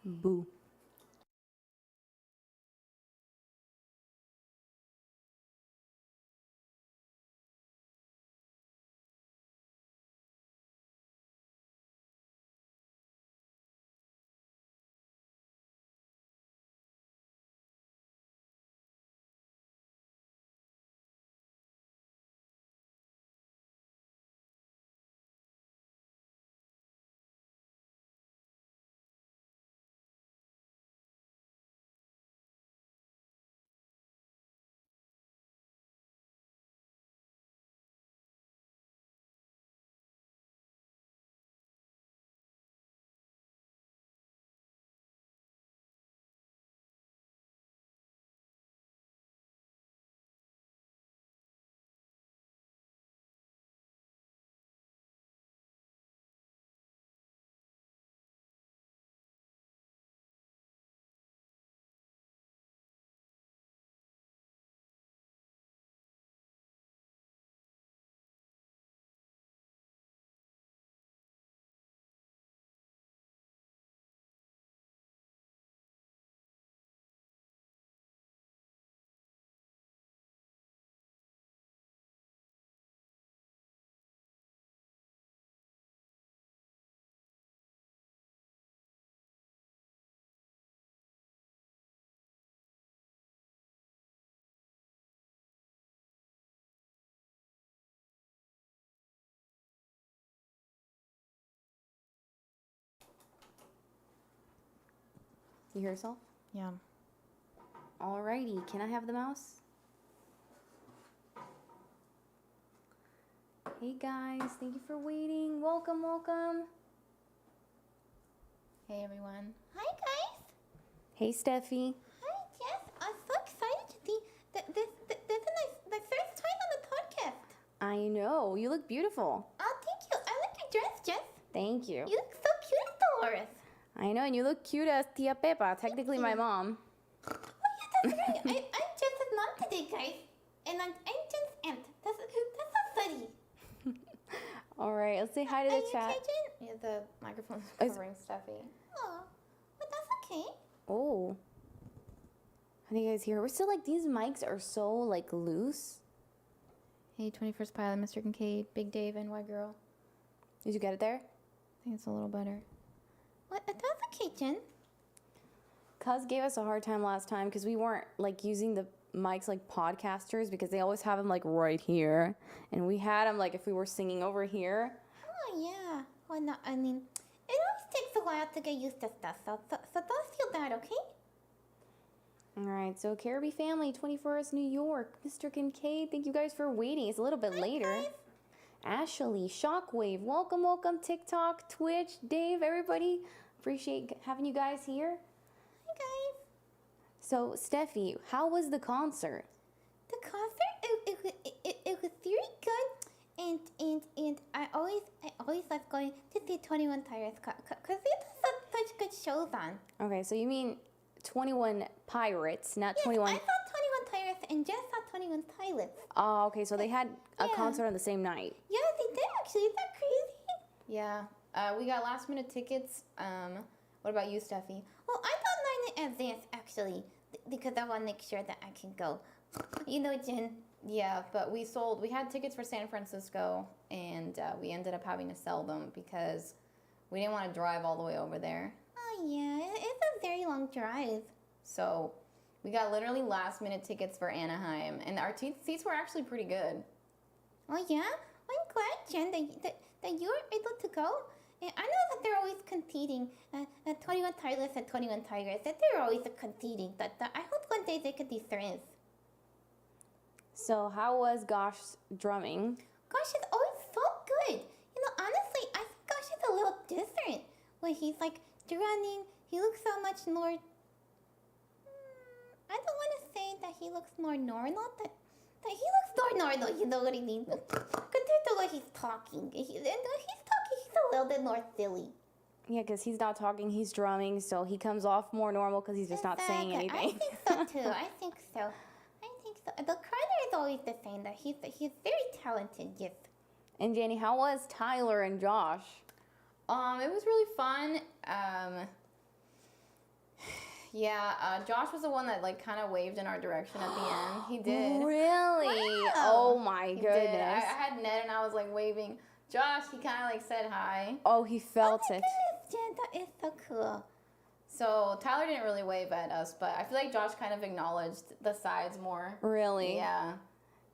Boo. You hear yourself? Yeah. Alrighty, can I have the mouse? Hey guys, thank you for waiting. Welcome, welcome. Hey everyone. Hi guys. Hey Steffi. Hi Jess. I'm so excited to see that this is the first time on the podcast. I know, you look beautiful. Oh, thank you. I like your dress, Jess. Thank you. You look so cute as Dolores. I know, and you look cute as Tia Pepa, technically my mom. Oh yeah, that's right. I'm Jess's mom today, guys. And I'm Jess's aunt. That's so funny. Alright, let's say hi to Are the you chat. okay, Jen? Yeah, the microphone's Is- covering Steffi. Oh, but that's okay. Oh. How do you guys hear? We're still like, these mics are so like loose. Hey, 21st Pilot, Mr. Kincaid, Big Dave, and White Girl. Did you get it there? I think it's a little better. What? That's okay, Jen. Cuz gave us a hard time last time because we weren't like using the mics like podcasters because they always have them like right here. And we had them like if we were singing over here. Oh yeah. Well, no, I mean, it always takes a while to get used to stuff. So don't feel bad, okay? Alright, so Caribbean Family, 21st, New York. Mr. Kincaid, thank you guys for waiting. It's a little bit later. guys. Ashley, Shockwave, welcome, welcome. TikTok, Twitch, Dave, everybody. Appreciate having you guys here. Hi guys. So, So, Steffi, how was the concert? the concert, it was very good, and I always love going to see 21 Tires because they have such good shows on. Okay, so you mean 21 Pirates, not Yes, 21. I saw 21 Tires and Jess saw 21 Pilots. Oh, okay, so they had a Yeah. concert on the same night. Yeah, they did actually. Is that crazy? Yeah. We got last minute tickets. What about you, Steffi? Well, I got mine in advance actually because I want to make sure that I can go. You know, Jen. Yeah, but we had tickets for San Francisco, and we ended up having to sell them because we didn't want to drive all the way over there. Oh yeah, it's a very long drive. So we got literally last minute tickets for Anaheim, and our seats were actually pretty good. Oh yeah, I'm glad, Jen, that you were able to go. And I know that they're always competing. 21 Tigers and 21 Tigers. That they're always competing. But I hope one day they could be friends. So, how was Gosh's drumming? Gosh is always so good. You know, honestly, I think Gosh is a little different. When he's like drumming, he looks so much more. I don't want to say that he looks more normal. That he looks more normal. You know what I mean? Compared to when he's talking. And when he's talking, he's a little bit more silly. Yeah, because he's not talking, he's drumming, so he comes off more normal because he's just not saying Exactly. anything. I think so too. I think so. The Carter is always the same. That he's very talented. Yes. And Jenny, how was Tyler and Josh? It was really fun. Yeah, Josh was the one that like kind of waved in our direction at the end. He did. Really? Wow. Oh my He goodness. did. I had Ned and I was like waving. Josh, he kind of like said hi. Oh, he felt Oh my it. goodness, Jen, that is so cool. So Tyler didn't really wave at us, but I feel like Josh kind of acknowledged the sides more. Really? Yeah.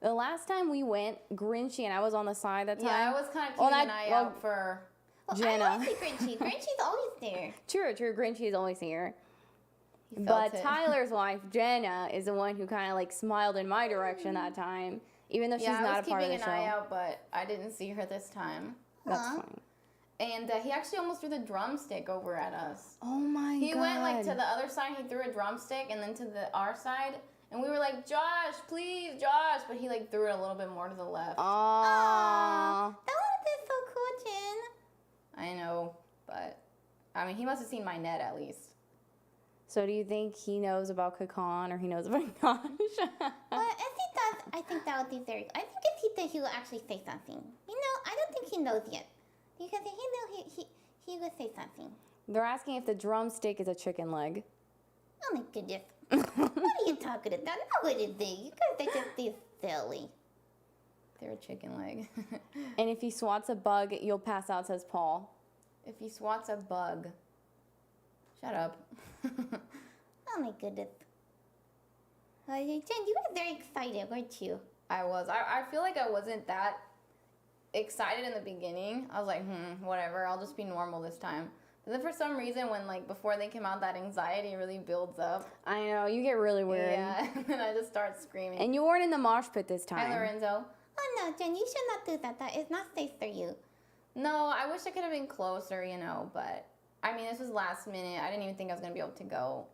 The last time we went, Grinchy and I was on the side that time. Yeah, I was kind of Well, keeping an that- eye well, out for. Well, Jenna. I always see Grinchy. Grinchy's always there. True. Grinchy is always here. He felt But it. Tyler's wife, Jenna, is the one who kind of like smiled in my direction that time, even though she's Yeah, I not was a part of keeping the an eye show. out, but I didn't see her this time. That's Aw. fine. And he actually almost threw the drumstick over at us. Oh my He god. went like to the other side, he threw a drumstick, and then to our side, and we were like, Josh, please, Josh, but he like threw it a little bit more to the left. Aww. That would have been so cool, Jen. I know, but I mean, he must have seen my net at least. So do you think he knows about Kakan or he knows about Gosh? Well, if he does, I think that would be very. I think if he did, he will actually say something. You know, I don't think he knows yet, because if he knew, he would say something. They're asking if the drumstick is a chicken leg. Oh my goodness, what are you talking about? No, it isn't. You guys are just being silly. They're a chicken leg. And if he swats a bug, you'll pass out, says Paul. If he swats a bug. Shut up. Oh my goodness. Jen, you were very excited, weren't you? I was. I feel like I wasn't that excited in the beginning. I was like, whatever. I'll just be normal this time. But then for some reason, when like before they came out, that anxiety really builds up. I know, you get really weird. Yeah, and then I just start screaming. And you weren't in the mosh pit this Hi, time. Lorenzo. Oh no, Jen, you should not do that. That is not safe for you. No, I wish I could have been closer, but I mean, this was last minute. I didn't even think I was going to be able to go.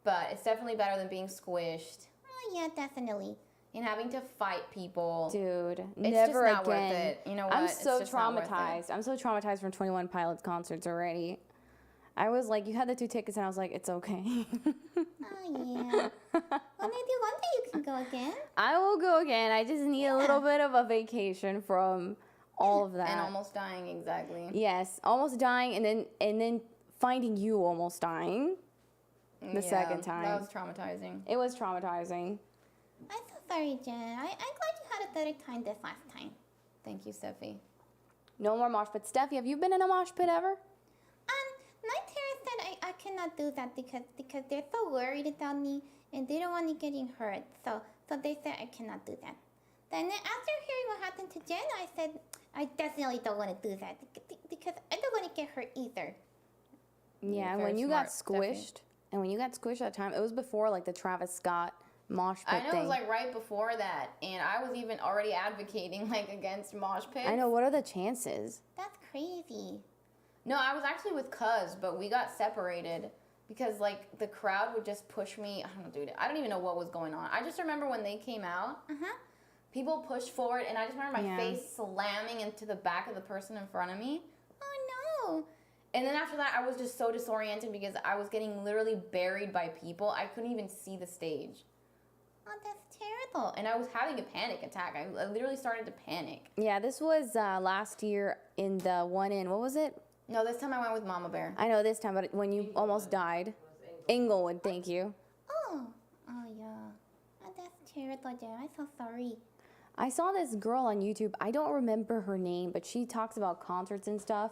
But it's definitely better than being squished Oh yeah, definitely. and having to fight people. Dude, It's never just not again. worth it. You know what? I'm It's so just not worth it. traumatized. I'm so traumatized from 21 Pilots concerts already. I was like, you had the 2 tickets, and I was like, it's okay. Oh yeah. Well, maybe one day you can go again. I will go again. I just need a little bit of a vacation from all of that. And almost dying, exactly. Yes, almost dying, and then finding you almost dying. The second time. That was traumatizing. It was traumatizing. I'm so sorry, Jen. I'm glad you had a better time this last time. Thank you, Steffi. No more mosh pit. Steffi, have you been in a mosh pit ever? Night Terror said I cannot do that because they're so worried about me and they don't want me getting hurt. So they said I cannot do that. Then after hearing what happened to Jen, I said I definitely don't want to do that because I don't want to get hurt either. Yeah, very when you got smart, Steffi. squished, and when you got squished that time, it was before like the Travis Scott mosh pit I know thing. it was like right before that, and I was even already advocating like against mosh pits. I know. What are the chances? That's crazy. No, I was actually with Cuz, but we got separated because like the crowd would just push me. I don't know, dude. I don't even know what was going on. I just remember when they came out, people pushed forward, and I just remember my Yeah. face slamming into the back of the person in front of me. Oh no. And then after that, I was just so disoriented because I was getting literally buried by people. I couldn't even see the stage. Oh, that's terrible. And I was having a panic attack. I literally started to panic. Yeah, this was last year in the one in, what was it? No, this time I went with Mama Bear. I know this time, but when you almost died. Inglewood, thank you. Oh yeah. Oh, that's terrible, Jen. I'm so sorry. I saw this girl on YouTube. I don't remember her name, but she talks about concerts and stuff.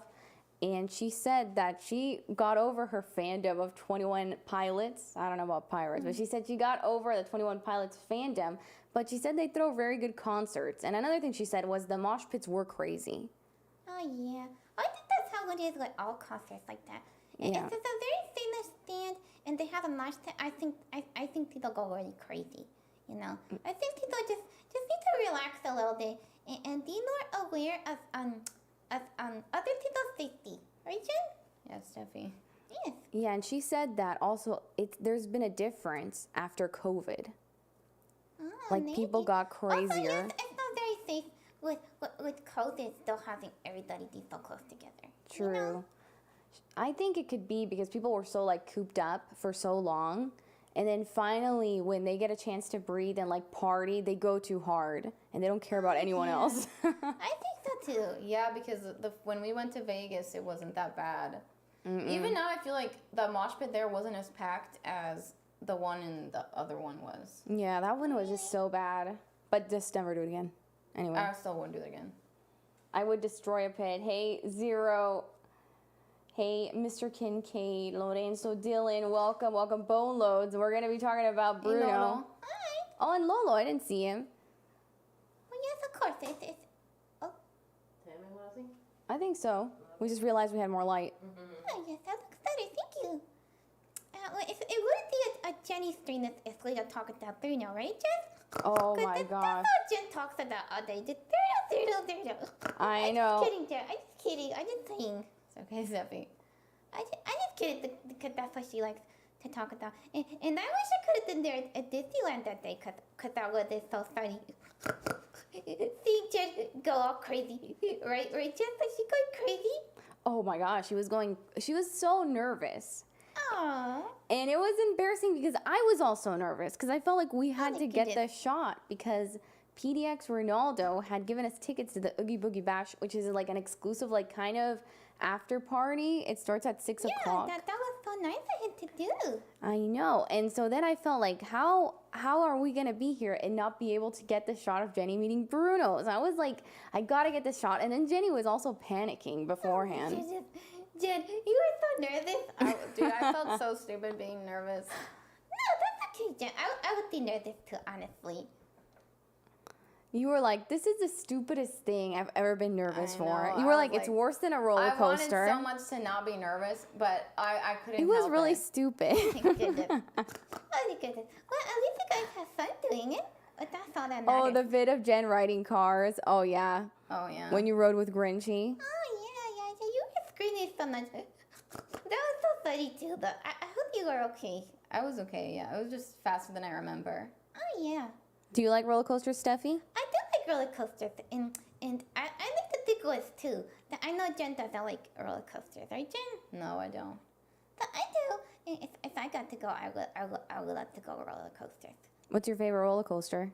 And she said that she got over her fandom of 21 Pilots. I don't know about pirates, but she said she got over the 21 Pilots fandom. But she said they throw very good concerts. And another thing she said was the mosh pits were crazy. Oh yeah. I think that's how it is with all concerts like that. Yeah. It's a very famous band, and they have a mosh pit. I think people go really crazy. You know, I think people just need to relax a little bit and be more aware of other people's safety, right, Jen? Yes, Steffi. Yes. Yeah, and she said that also there's been a difference after COVID. Oh, Like people maybe. got Also, crazier. yes, it's not very safe with COVID still having everybody be so close together. True. You know? I think it could be because people were so like cooped up for so long. And then finally, when they get a chance to breathe and like party, they go too hard and they don't care about anyone yeah. else. I think so too. Yeah, because when we went to Vegas, it wasn't that bad. Even now, I feel like the mosh pit there wasn't as packed as the one in the other one was. Yeah, that one was just so bad. But just never do it again. Anyway. I still wouldn't do it again. I would destroy a pit. Hey, Zero. Hey, Mr. Kincaid, Lorenzo, Dylan, welcome, welcome, Bone Loads. We're going to be talking about Bruno. Hey, Lolo. Hi. Oh, and Lolo, I didn't see him. Well, yes, of course. It's I think so. We just realized we had more light. oh, yes, that looks better. Thank you. Well, it would be a Jenny stream if we are talking about Bruno, right, Jen? Oh 'Cause my that's gosh. what Jen talks about all day. Just Bruno. I I'm know. just kidding, Jen. I'm just kidding. I'm just saying. It's okay, Stephy. I just kidding because that's what she likes to talk about. And I wish I could have been there at Disneyland that day because that would have been so funny. Seeing Jen go all crazy. Right, Jen? Was she going crazy? Oh my gosh, she was so nervous. Aww. And it was embarrassing because I was also nervous because I felt like we had to think you get did. the shot because PDX Ronaldo had given us tickets to the Oogie Boogie Bash, which is like an exclusive like kind of after party. It starts at 6 Yeah, o'clock. that was so nice of him to do. I know. And so then I felt like how are we going to be here and not be able to get the shot of Jenny meeting Bruno? So I was like, I got to get this shot. And then Jenny was also panicking beforehand. Jen, you were so nervous. Dude, I felt so stupid being nervous. No, that's okay, Jen. I would be nervous too, honestly. You were like, this is the stupidest thing I've ever been nervous I for. know, You were I like, was it's like, worse than a roller I coaster. wanted so much to not be nervous, but I couldn't It was help really it. stupid. Thank goodness. Oh, my goodness. Well, at least you guys have fun doing it. But that's all that matters. Oh, the vid of Jen riding cars. Oh, yeah. Oh, yeah. When you rode with Grinchy. Oh, yeah. You were screaming so much. That was so funny, too, though. I hope you were okay. I was okay, yeah. It was just faster than I remember. Oh, yeah. Do you like roller coasters, Steffi? I do like roller coasters, and I like the big ones, too. I know Jen doesn't like roller coasters, right, Jen? No, I don't. But I do. And if I got to go, I would love to go roller coasters. What's your favorite roller coaster?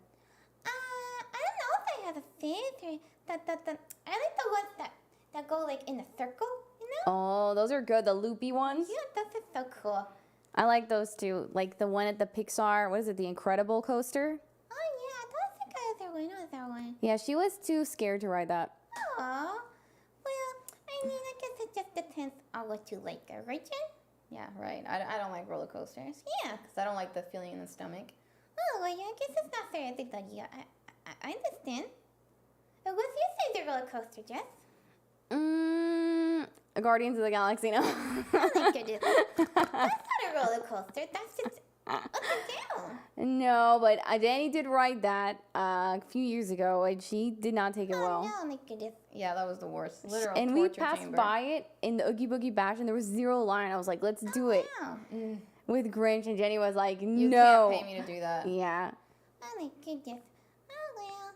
I don't know if I have a favorite. I like the ones that go like in a circle, you know? Oh, those are good. The loopy ones. Yeah, those are so cool. I like those too. Like the one at the Pixar. What is it? The Incredible coaster. Oh yeah, I don't think I ever went on that one. Yeah, she was too scared to ride that. Aw. Well, I mean, I guess it just depends on what you like, right, Jen? Yeah, right. I don't like roller coasters. Yeah. Because I don't like the feeling in the stomach. Oh, well, yeah, I guess it's not for everybody. I understand. What's your favorite roller coaster, Jess? Guardians of the Galaxy. No. Oh my goodness. That's not a roller coaster. That's just up and down. No, but Danny did ride that a few years ago, and she did not take it well. Oh, no, my goodness. Yeah, that was the worst. Literal And we torture passed chamber. by it in the Oogie Boogie Bash, and there was 0 line. I was like, let's do it Wow. with Grinch, and Jenny was like, You no. can't pay me to do that. Yeah. Oh my goodness. Oh well.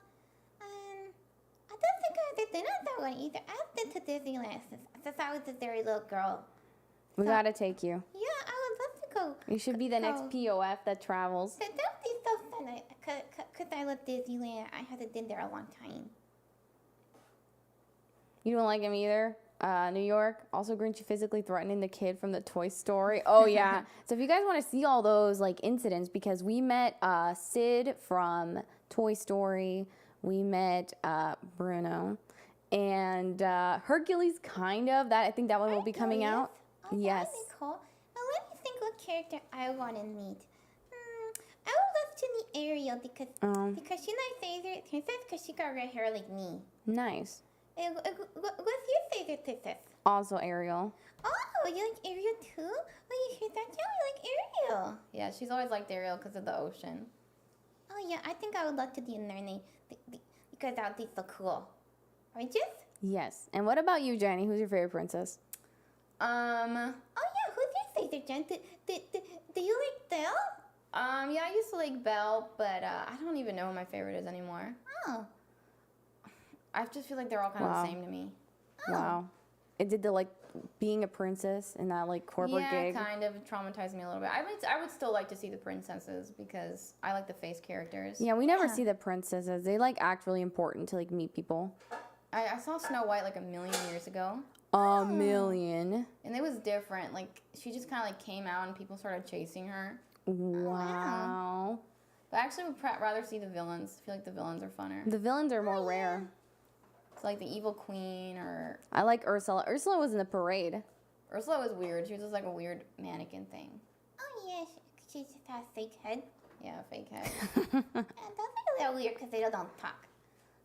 I don't think I've ever been on that one either. I've been to Disneyland since I was a very little girl. We gotta take you. Yeah, I would love to go. You should be the next Oh. POF that travels. That would be so fun. Cause I love Disneyland. I haven't been there a long time. You don't like him either? New York. Also, Grinchy physically threatening the kid from the Toy Story. Oh, yeah. So if you guys want to see all those, like, incidents, because we met Sid from Toy Story. We met Bruno. And Hercules, kind of. I think that one will be coming out. Oh, Yes. that'd be cool. Now let me think what character I want to meet. I would love to meet Ariel because she's my favorite princess because she got red hair like me. Nice. What's your favorite princess? Also, Ariel. Oh, you like Ariel too? Oh, you hear that? Yeah, you like Ariel. Yeah, she's always liked Ariel because of the ocean. Oh yeah, I think I would love to be in their name because that would be so cool. Right, Jess? Yes. And what about you, Jenny? Who's your favorite princess? Oh yeah, who's your favorite, Jen? Do you like Belle? Yeah, I used to like Belle, but I don't even know who my favorite is anymore. Oh. I just feel like they're all kind of Wow. the same to me. Wow. It did the, like, being a princess in that, like, corporate Yeah, gig. kind of traumatized me a little bit. I would still like to see the princesses because I like the face characters. Yeah, we never Yeah. see the princesses. They, like, act really important to, like, meet people. I saw Snow White like a million years ago. A million. And it was different. Like, she just kind of like came out and people started chasing her. Wow. But I actually would rather see the villains. I feel like the villains are funner. The villains are more rare. So like the evil queen or... I like Ursula. Ursula was in the parade. Ursula was weird. She was just like a weird mannequin thing. Oh, yeah, she just has a fake head. Yeah, fake head. And those are a little weird because they don't talk.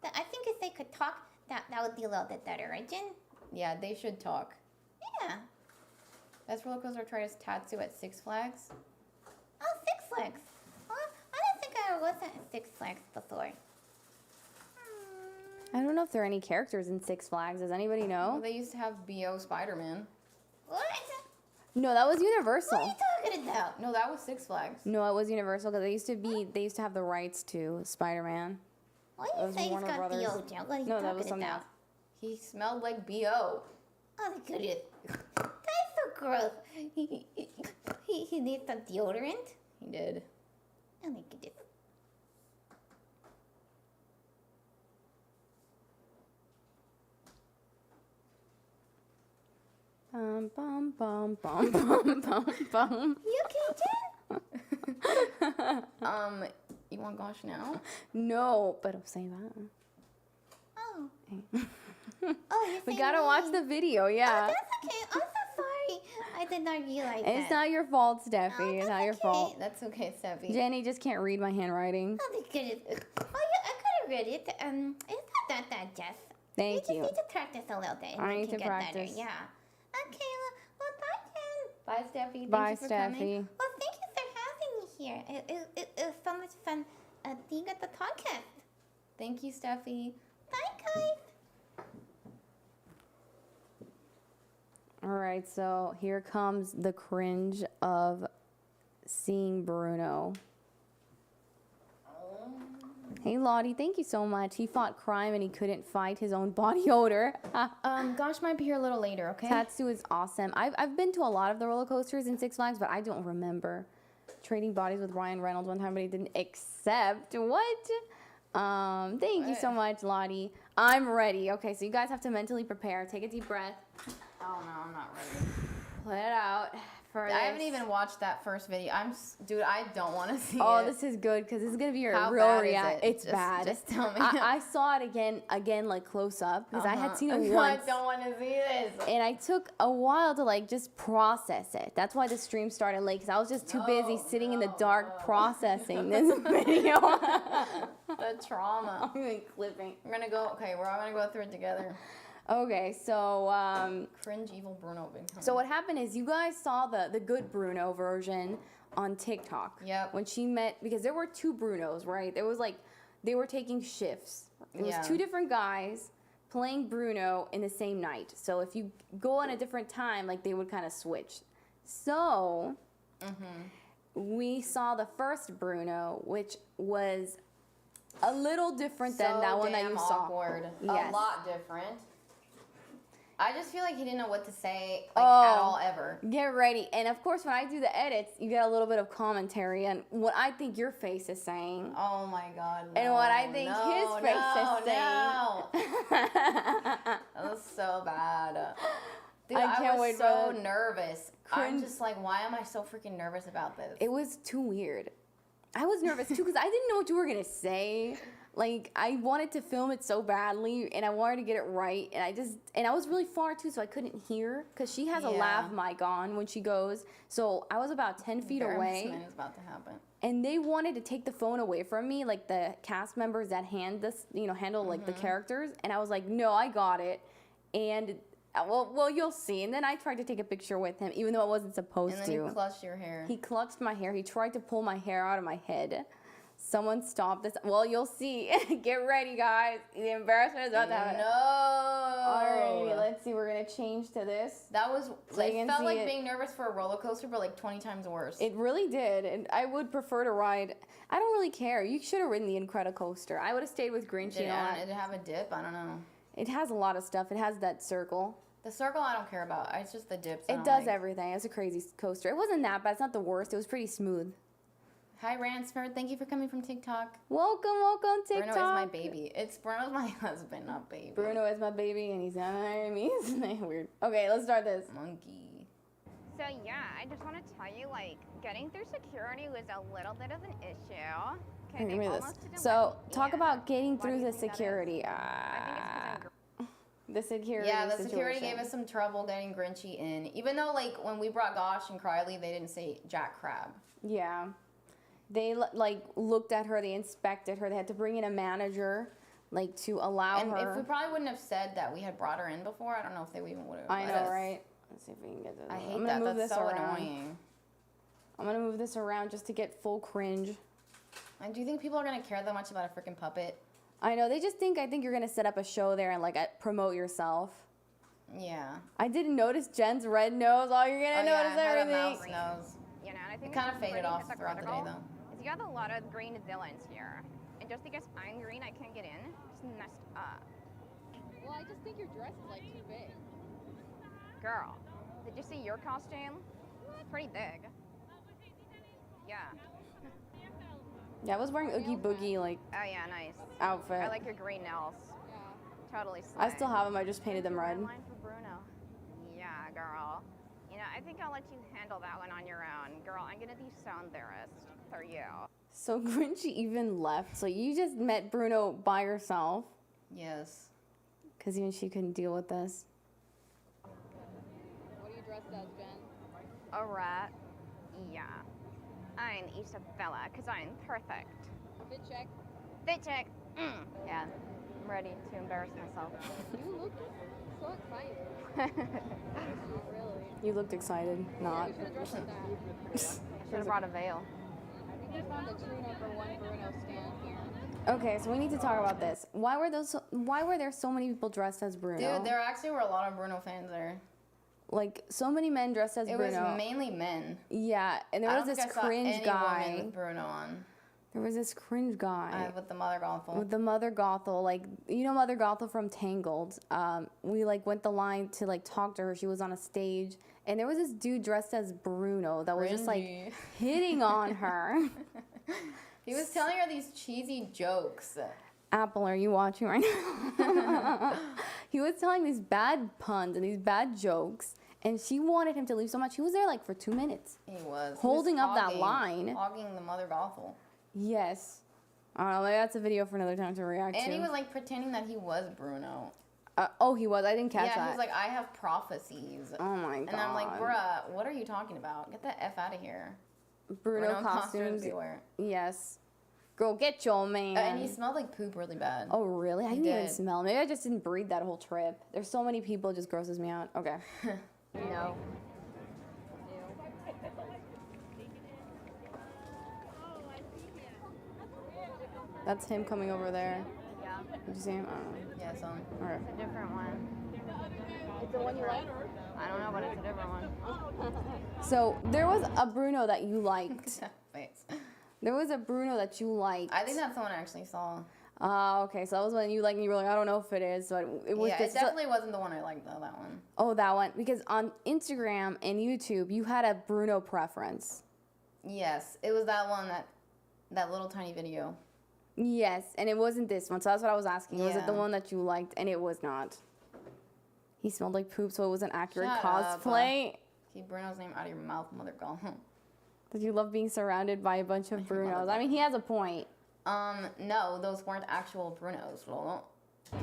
But I think if they could talk, that would be a little bit better, right, Jen? Yeah, they should talk. Yeah. Best roller coaster tries tattoo at Six Flags. Oh, Six Flags. Well, I don't think I was at Six Flags before. I don't know if there are any characters in Six Flags. Does anybody Well, know? they used to have B.O. Spider-Man. What? No, that was What are Universal. you talking about? No, that was Six Flags. No, it was Universal because they used to have the rights to Spider-Man. Why do That you was say he's Warner got Brothers. the old Joe? What are you No, that talking was something about? else. He smelled like B.O. Oh, my goodness. That's so gross. He needs some deodorant? He did. Oh, my goodness. Bum bum bum bum bum bum bum. You okay, Jen? You want gosh now? No, but I'll say that. Oh. Oh, you're We saying gotta me. watch the video, yeah. That's okay. I'm so sorry. I did not realize It's that. not your fault, Steffi. Oh, It's that's not your okay. fault. That's okay, Steffi. Jenny just can't read my handwriting. Oh, my goodness. Oh, yeah, I could have read it. It's not that bad, Jess. Thank just you. need to practice a little bit. and I you need can to get practice. Better. Yeah. Okay, well, bye, Jen. Bye, Steffi. Bye, Thank you for coming. Steffi. Well, thank you for having me here. It was so much fun being at the podcast. Thank you, Steffi. Bye, guys. All right, so here comes the cringe of seeing Bruno. Hey, Lottie, thank you so much. He fought crime and he couldn't fight his own body odor. Gosh might be here a little later, okay? Tatsu is awesome. I've been to a lot of the roller coasters in Six Flags, but I don't remember trading bodies with Ryan Reynolds one time, but he didn't accept. What? Thank you so much, Lottie. I'm ready. Okay, so you guys have to mentally prepare. Take a deep breath. Oh no, I'm not ready. Let it out. For I haven't this. even watched that first video. Dude, I don't want to see Oh, it. this is good because this is gonna be your How real bad is reaction. it? It's Just- bad. just tell me. I saw it again, like close up because I had seen it I once, don't want to see this. and I took a while to like just process it. That's why the stream started late because I was just too busy sitting in the dark processing this video. The trauma. I'm even clipping. We're gonna go. Okay, we're all gonna go through it together. Okay, so Cringe evil Bruno. so what happened is you guys saw the good Bruno version on TikTok. Yep. When she met, because there were two Brunos, right? There was like, they were taking shifts. It was Yeah. two different guys playing Bruno in the same night. So if you go on a different time, like they would kind of switch. So we saw the first Bruno, which was a little different than that one that you saw. Awkward. Yes. A lot different. I just feel like he didn't know what to say at all ever. Get ready. And of course, when I do the edits, you get a little bit of commentary on what I think your face is saying. Oh my god. And what I think his face is saying. That was so bad. Dude, I can't was wait so for nervous. I'm cringe. just like, why am I so freaking nervous about this? It was too weird. I was nervous too because I didn't know what you were gonna say. Like I wanted to film it so badly, and I wanted to get it right, and I was really far too, so I couldn't hear because she has a Yeah. lav mic on when she goes. So I was about 10 feet away, Embarrassment is about to happen. and they wanted to take the phone away from me, like the cast members that handle like the characters, and I was like, no, I got it, and. Well, you'll see. And then I tried to take a picture with him, even though I wasn't supposed And then to. you clutched your hair. He clutched my hair. He tried to pull my hair out of my head. Someone stopped this. Well, you'll see. Get ready, guys. The embarrassment is about to happen. No. Alrighty, let's see. We're gonna change to this. That was. So you It can felt see like it. being nervous for a roller coaster, but like 20 times worse. It really did, and I would prefer to ride. I don't really care. You should have ridden the Incredicoaster. I would have stayed with Grinch. Did You know, it have a dip? I don't know. it has a lot of stuff. It has that circle. The circle I don't care about. It's just the dips. I It don't does like. everything. It's a crazy coaster. It wasn't that bad. It's not the worst. It was pretty smooth. Hi, Ransford. Thank you for coming from TikTok. Welcome, TikTok. Bruno is my baby. Bruno's my husband, not baby. Bruno is my baby, and he's not marrying me. It's weird. Okay, let's start this. Monkey. So yeah, I just want to tell you, like, getting through security was a little bit of an issue. Okay, Give me they this. almost didn't So, let me talk in. about getting Why do through you the think that is? security. I think it's 'cause I'm The security. Yeah, the security situation. gave us some trouble getting Grinchy in. Even though, like, when we brought Gosh and Krylie, they didn't say Jack Crab. Yeah. They like looked at her, they inspected her, they had to bring in a manager like to allow And her. if we probably wouldn't have said that we had brought her in before, I don't know if they even would have. I know, right? Let's see if we can get this. I I'm hate gonna that. move That's this so around. annoying. I'm gonna move this around just to get full cringe. And do you think people are gonna care that much about a freaking puppet? I know, they just think I think you're gonna set up a show there and like promote yourself. Yeah. I didn't notice Jen's red nose. Oh, you're gonna notice I had a everything. mouse nose. You know, and I think It kind of what's faded pretty off throughout the day, hypocritical though. is you have a lot of green villains here, and just because I'm green, I can't get in. It's messed up. Well, I just think your dress is like too big. Girl, did you see your costume? It's pretty big. Yeah. Yeah, I was wearing Oogie Boogie like Oh yeah, nice. outfit. I like your green nails. Yeah. Totally slay. I still have them. I just painted them red. Red line for Bruno. Yeah, girl. You know, I think I'll let you handle that one on your own. Girl, I'm gonna be so embarrassed for you. So Grinchy even left. So you just met Bruno by yourself, Yes. because even she couldn't deal with this. What are you dressed as, Jen? Alright. Yeah. I'm Isabella, because I'm perfect. Fit check. Fit check. Yeah. I'm ready to embarrass myself. You look so excited. Really. You looked excited. Not. You should have dressed like that. Should have brought a veil. I think they found the true number one Bruno stand here. Okay, so we need to talk about this. Why were there so many people dressed as Bruno? Dude, there actually were a lot of Bruno fans there. Like so many men dressed as It Bruno. was mainly men. Yeah, and there I was don't this think I saw cringe any guy. woman with Bruno on. There was this cringe guy With the Mother Gothel. with the Mother Gothel. Like, you know Mother Gothel from Tangled. We like went the line to like talk to her. She was on a stage, and there was this dude dressed as Bruno that was just like Cringy. hitting on her. He was telling her these cheesy jokes. Apple, are you watching right now? He was telling these bad puns and these bad jokes, and she wanted him to leave so much. He was there like for 2 minutes. He was. Holding he was up that line. Hogging the Mother Gothel. Yes. I don't know, maybe that's a video for another time to react to. And he was like pretending that he was Bruno. Oh, he was. I didn't catch Yeah, that. he was like, I have prophecies. oh my god. And I'm like, bruh, what are you talking about? Get the F out of here. Bruno costumes. beware. Yes. Girl, get your man. And he smelled like poop really bad. Oh, really? I He didn't even did. smell. Maybe I just didn't breathe that whole trip. There's so many people, it just grosses me out. Okay. No. That's him coming over there. Yeah. Did you see him? I don't know. Yeah, so. All right. It's a different one. It's the one you like? I don't know, but it's a different one. So there was a Bruno that you liked. Face. There was a Bruno that you liked. I think that's the one I actually saw. Okay. So that was when you liked, and you were like, I don't know if it is, but it was Yeah, this. it definitely wasn't the one I liked though, that one. Oh, that one. Because on Instagram and YouTube, you had a Bruno preference. Yes, it was that one, that little tiny video. Yes, and it wasn't this one. So that's what I was asking. Was it the Yeah. one that you liked? And it was not. He smelled like poop, so it was an accurate Shut up. cosplay. Keep Bruno's name out of your mouth, Mother Gothel. Did you love being surrounded by a bunch of Brunos? I mean, he has a point. No, those weren't actual Brunos. Well, It's the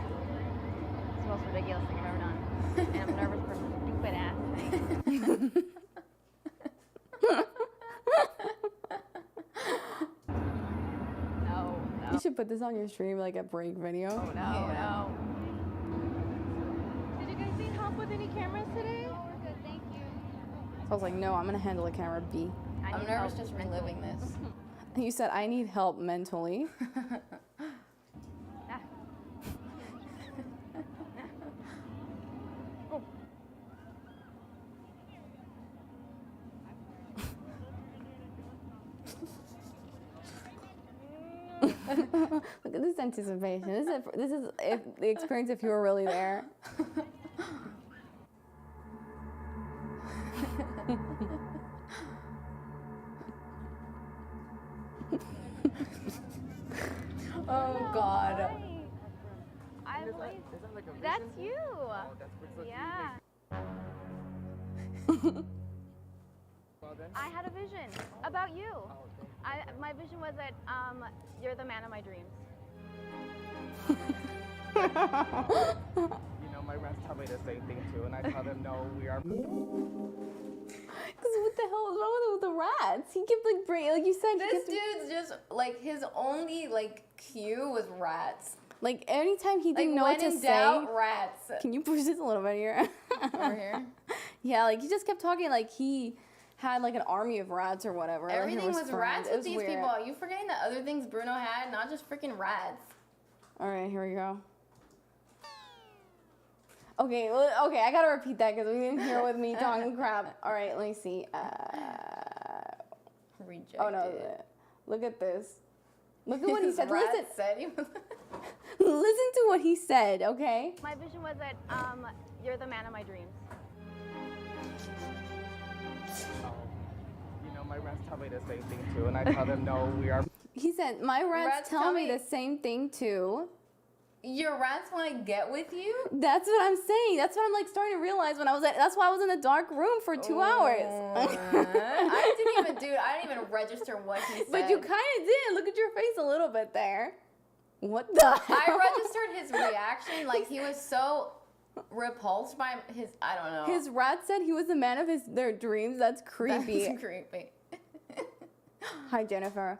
most ridiculous thing I've ever done. And I'm nervous for stupid ass thing. No, no. You should put this on your stream like a break video. No, Yeah. no. Did you guys need help with any cameras today? Oh, we're good, thank you. So I was like, no, I'm gonna handle the camera B. I I'm need nervous help just reliving this. And you said I need help mentally. Ah. Look at this anticipation. This is if the experience if you were really there. Oh God. I Is believe that like a vision? that's you. Oh, that's pretty Yeah. Well then. I had a vision about you. Oh, thank you. My vision was that you're the man of my dreams. You know, my rats tell me the same thing too, and I tell them, no, we are. Because what the hell was wrong with the rats? He kept like bringing, like you said, he This kept, dude's just like his only like cue was rats. like anytime he Like didn't know when what to in say. doubt, rats. Can you push this a little bit here? Over here. Yeah, like he just kept talking like he had like an army of rats or whatever. like, he Everything was friends. rats It with was these weird. people. Are you forgetting the other things Bruno had? Not just freaking rats. All right, here we go. Okay, okay, I gotta repeat that because we didn't hear with me talking crap. All right, let me see. Rejected. Oh no, look at this. Look at what he said. Rats Listen, said he was. listen to what he said. Okay. My vision was that you're the man of my dreams. You know, my rats tell me the same thing too, and I tell them, no, we are. He said, "My rats Rats tell tell me me- the same thing too." Your rats want to get with you? That's what I'm saying. That's what I'm like starting to realize when I was at. That's why I was in the dark room for 2 hours. I didn't even register what he said. But you kind of did. Look at your face a little bit there. What the hell? I registered his reaction. Like he was so repulsed by his. I don't know. His rat said he was the man of their dreams. That's creepy. That's creepy. Hi, Jennifer.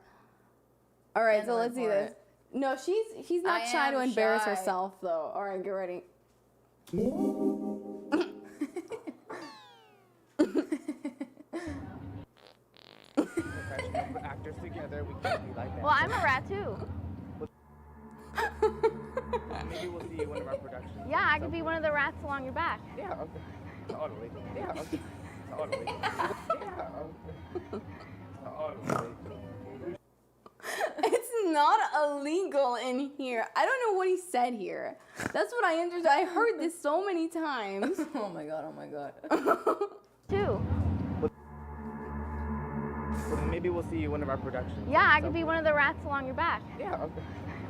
All right, Can't so wait let's see for this. it. No, she's not I shy to am embarrass shy. herself though. All right, get ready. Professional actors together, we can't be like that. Well, I'm a rat too. Maybe we'll see you in one of our productions. Yeah, I could be one of the rats along your back. Yeah, okay. Totally. Yeah, okay. Totally. Yeah, okay. Totally. It's not illegal in here. I don't know what he said here. That's what I understood. I heard this so many times. Oh my god. Oh my god. Too. Maybe we'll see you in one of our productions. Yeah, I could be one of the rats along your back. Yeah, okay.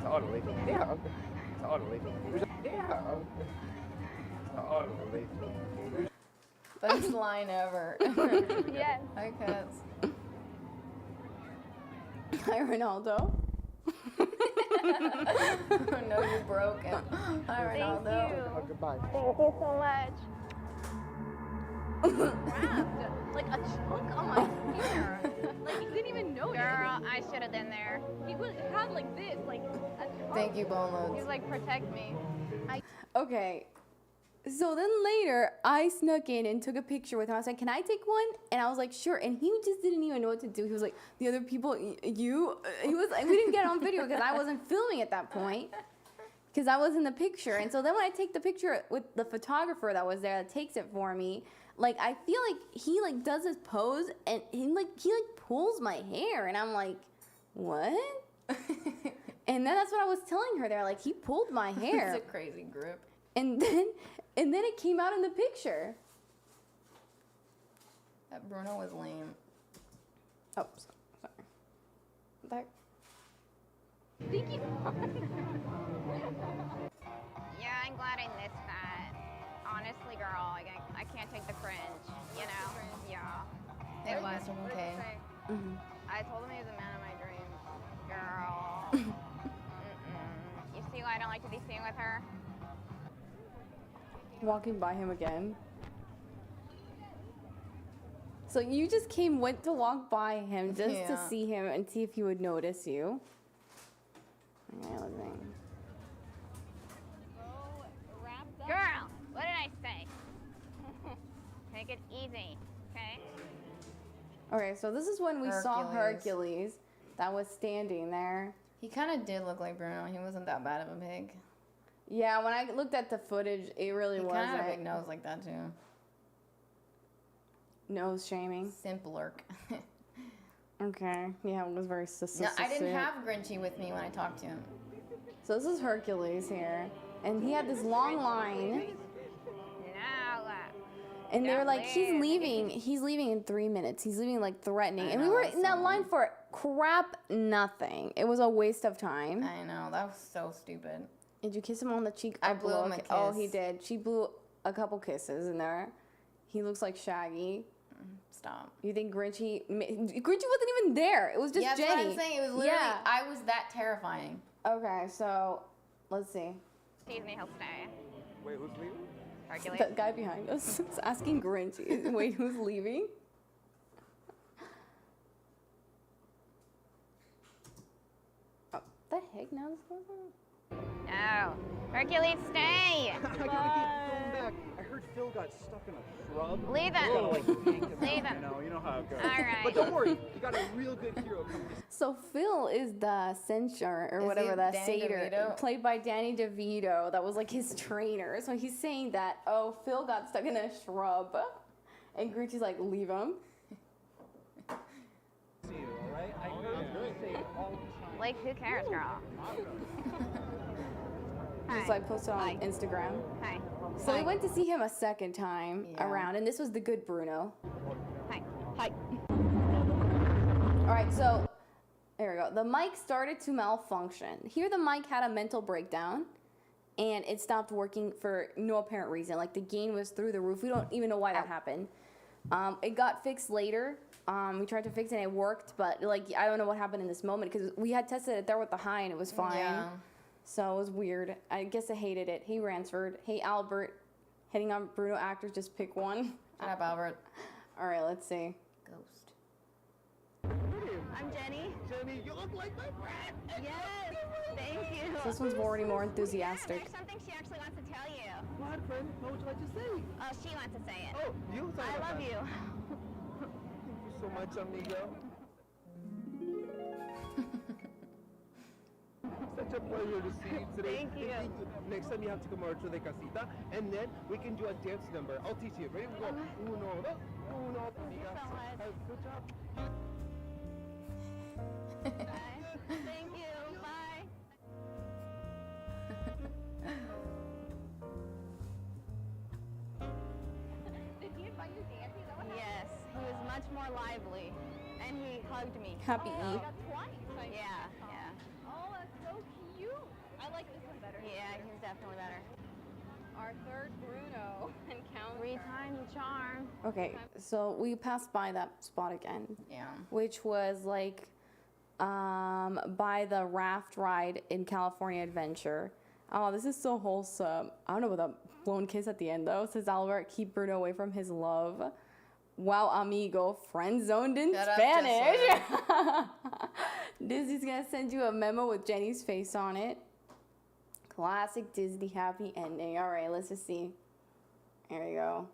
Totally. Yeah, okay. Totally. Yeah, okay. Totally. Best line ever. Yes. Hi, cats. Hi, Ronaldo. No, you're broken. Hi, Thank Ronaldo. you. Oh, goodbye. Thank you so much. Wrapped like a chunk on my hair. Like he didn't even know. Girl, I should have been there. He would have like this, like a chunk. Thank you, Bone He was Loads. like, protect me. Okay. So then later, I snuck in and took a picture with him. I was like, "Can I take one?" And I was like, "Sure." And he just didn't even know what to do. He was like, "The other people, you." He was like, we didn't get it on video because I wasn't filming at that point. Because I was in the picture. And so then when I take the picture with the photographer that was there that takes it for me, like I feel like he like does his pose and he like pulls my hair and I'm like, what? And then that's what I was telling her there. Like he pulled my hair. It's a crazy grip. And then it came out in the picture. That Bruno was lame. Oh, sorry. Back. Thank you. Yeah, I'm glad I missed that. Honestly, girl, I can't take the cringe. You know? Yeah. It was okay. I told him he was a man of my dreams. Girl. You see why I don't like to be seen with her? Walking by him again. So you just went to walk by him just to Yeah. see him and see if he would notice you. Okay, let's see. Girl, what did I say? Take it easy, okay? Okay, so this is when we saw Hercules. Hercules that was standing there. He kind of did look like Bruno. He wasn't that bad of a pig. Yeah, when I looked at the footage, it really He kind wasn't. of had a big nose like that too. Nose shaming. Simplurk. Okay, yeah, it was very No, suspicious. I didn't have Grinchy with me when I talked to him. So this is Hercules here, and he had this long line. Now, And they were like, he's Golly. leaving. He's leaving in 3 minutes. He's leaving like threatening. I And we know, were that's in that so line mean. for crap nothing. It was a waste of time. I know, that was so stupid. Did you kiss him on the cheek? I blew him a Oh, he kiss. did. She blew a couple kisses in there. He looks like Shaggy. Stop. You think Grinchy wasn't even there. It was just Yeah, that's Jenny. what I'm saying. It was literally, Yeah. I was that terrifying. Okay, so let's see. Excuse me, he'll stay. Wait, who's leaving? Hercules. That guy behind us is asking Grinchy. Wait, who's leaving? Oh, the heck now this goes on? No. Hercules, stay. I gotta get Phil back. I heard Phil got stuck in a shrub. Leave You gotta, like, him. yank him Leave out, him. You know how it goes. All right. But don't worry, you got a real good hero coming. So Phil is the censor or Is whatever, he the Danny satyr, DeVito? played by Danny DeVito. That was like his trainer. So he's saying that, oh, Phil got stuck in a shrub, and Grinchy's like, leave him. See you, all right? I heard you say it all the time. Like, who cares, girl? Just like posted on Instagram. Hi. So we went to see him a second time Yeah. around, and this was the good Bruno. Hi. Hi. All right, so there we go. The mic started to malfunction. Here, the mic had a mental breakdown, and it stopped working for no apparent reason. Like the gain was through the roof. We don't even know why that happened. It got fixed later. We tried to fix it and it worked, but like I don't know what happened in this moment because we had tested it there with the high and it was fine. Yeah. So it was weird. I guess I hated it. Hey Ransford. Hey Albert. Hitting on Bruno actors, just pick one. Shut up, Albert. All right, let's see. Ghost. I'm Jenny. Jenny, you look like my friend. Yes. Thank you. This one's already more enthusiastic. There's something she actually wants to tell you. What, friend? What would you like to say? Oh, she wants to say it. Oh, you? Sorry I about love that. you. Thank you so much, amigo. Such a pleasure to see you today. Thank you. Next time you have to come over to the casita, and then we can do a dance number. I'll teach you. Ready? We'll go. Uno, dos, uno, amiga. so much. Good job. Bye. Thank you. Bye. Did he invite you dancing? Is that what happened? Yes. He was much more lively. And he hugged me. Happy Oh, E. got twice. Yeah. Oh, that's so cute. I like this one better. Yeah, he's definitely better. Our third Bruno encounter. 3 times the charm. Okay, so we passed by that spot again, Yeah. which was like by the raft ride in California Adventure. Oh, this is so wholesome. I don't know about that blown kiss at the end though. Says Albert, keep Bruno away from his love. Wow, amigo, friend zoned in Shut up, Spanish. Disney's gonna send you a memo with Jenny's face on it. Classic Disney happy ending. All right, let's just see. Here we go.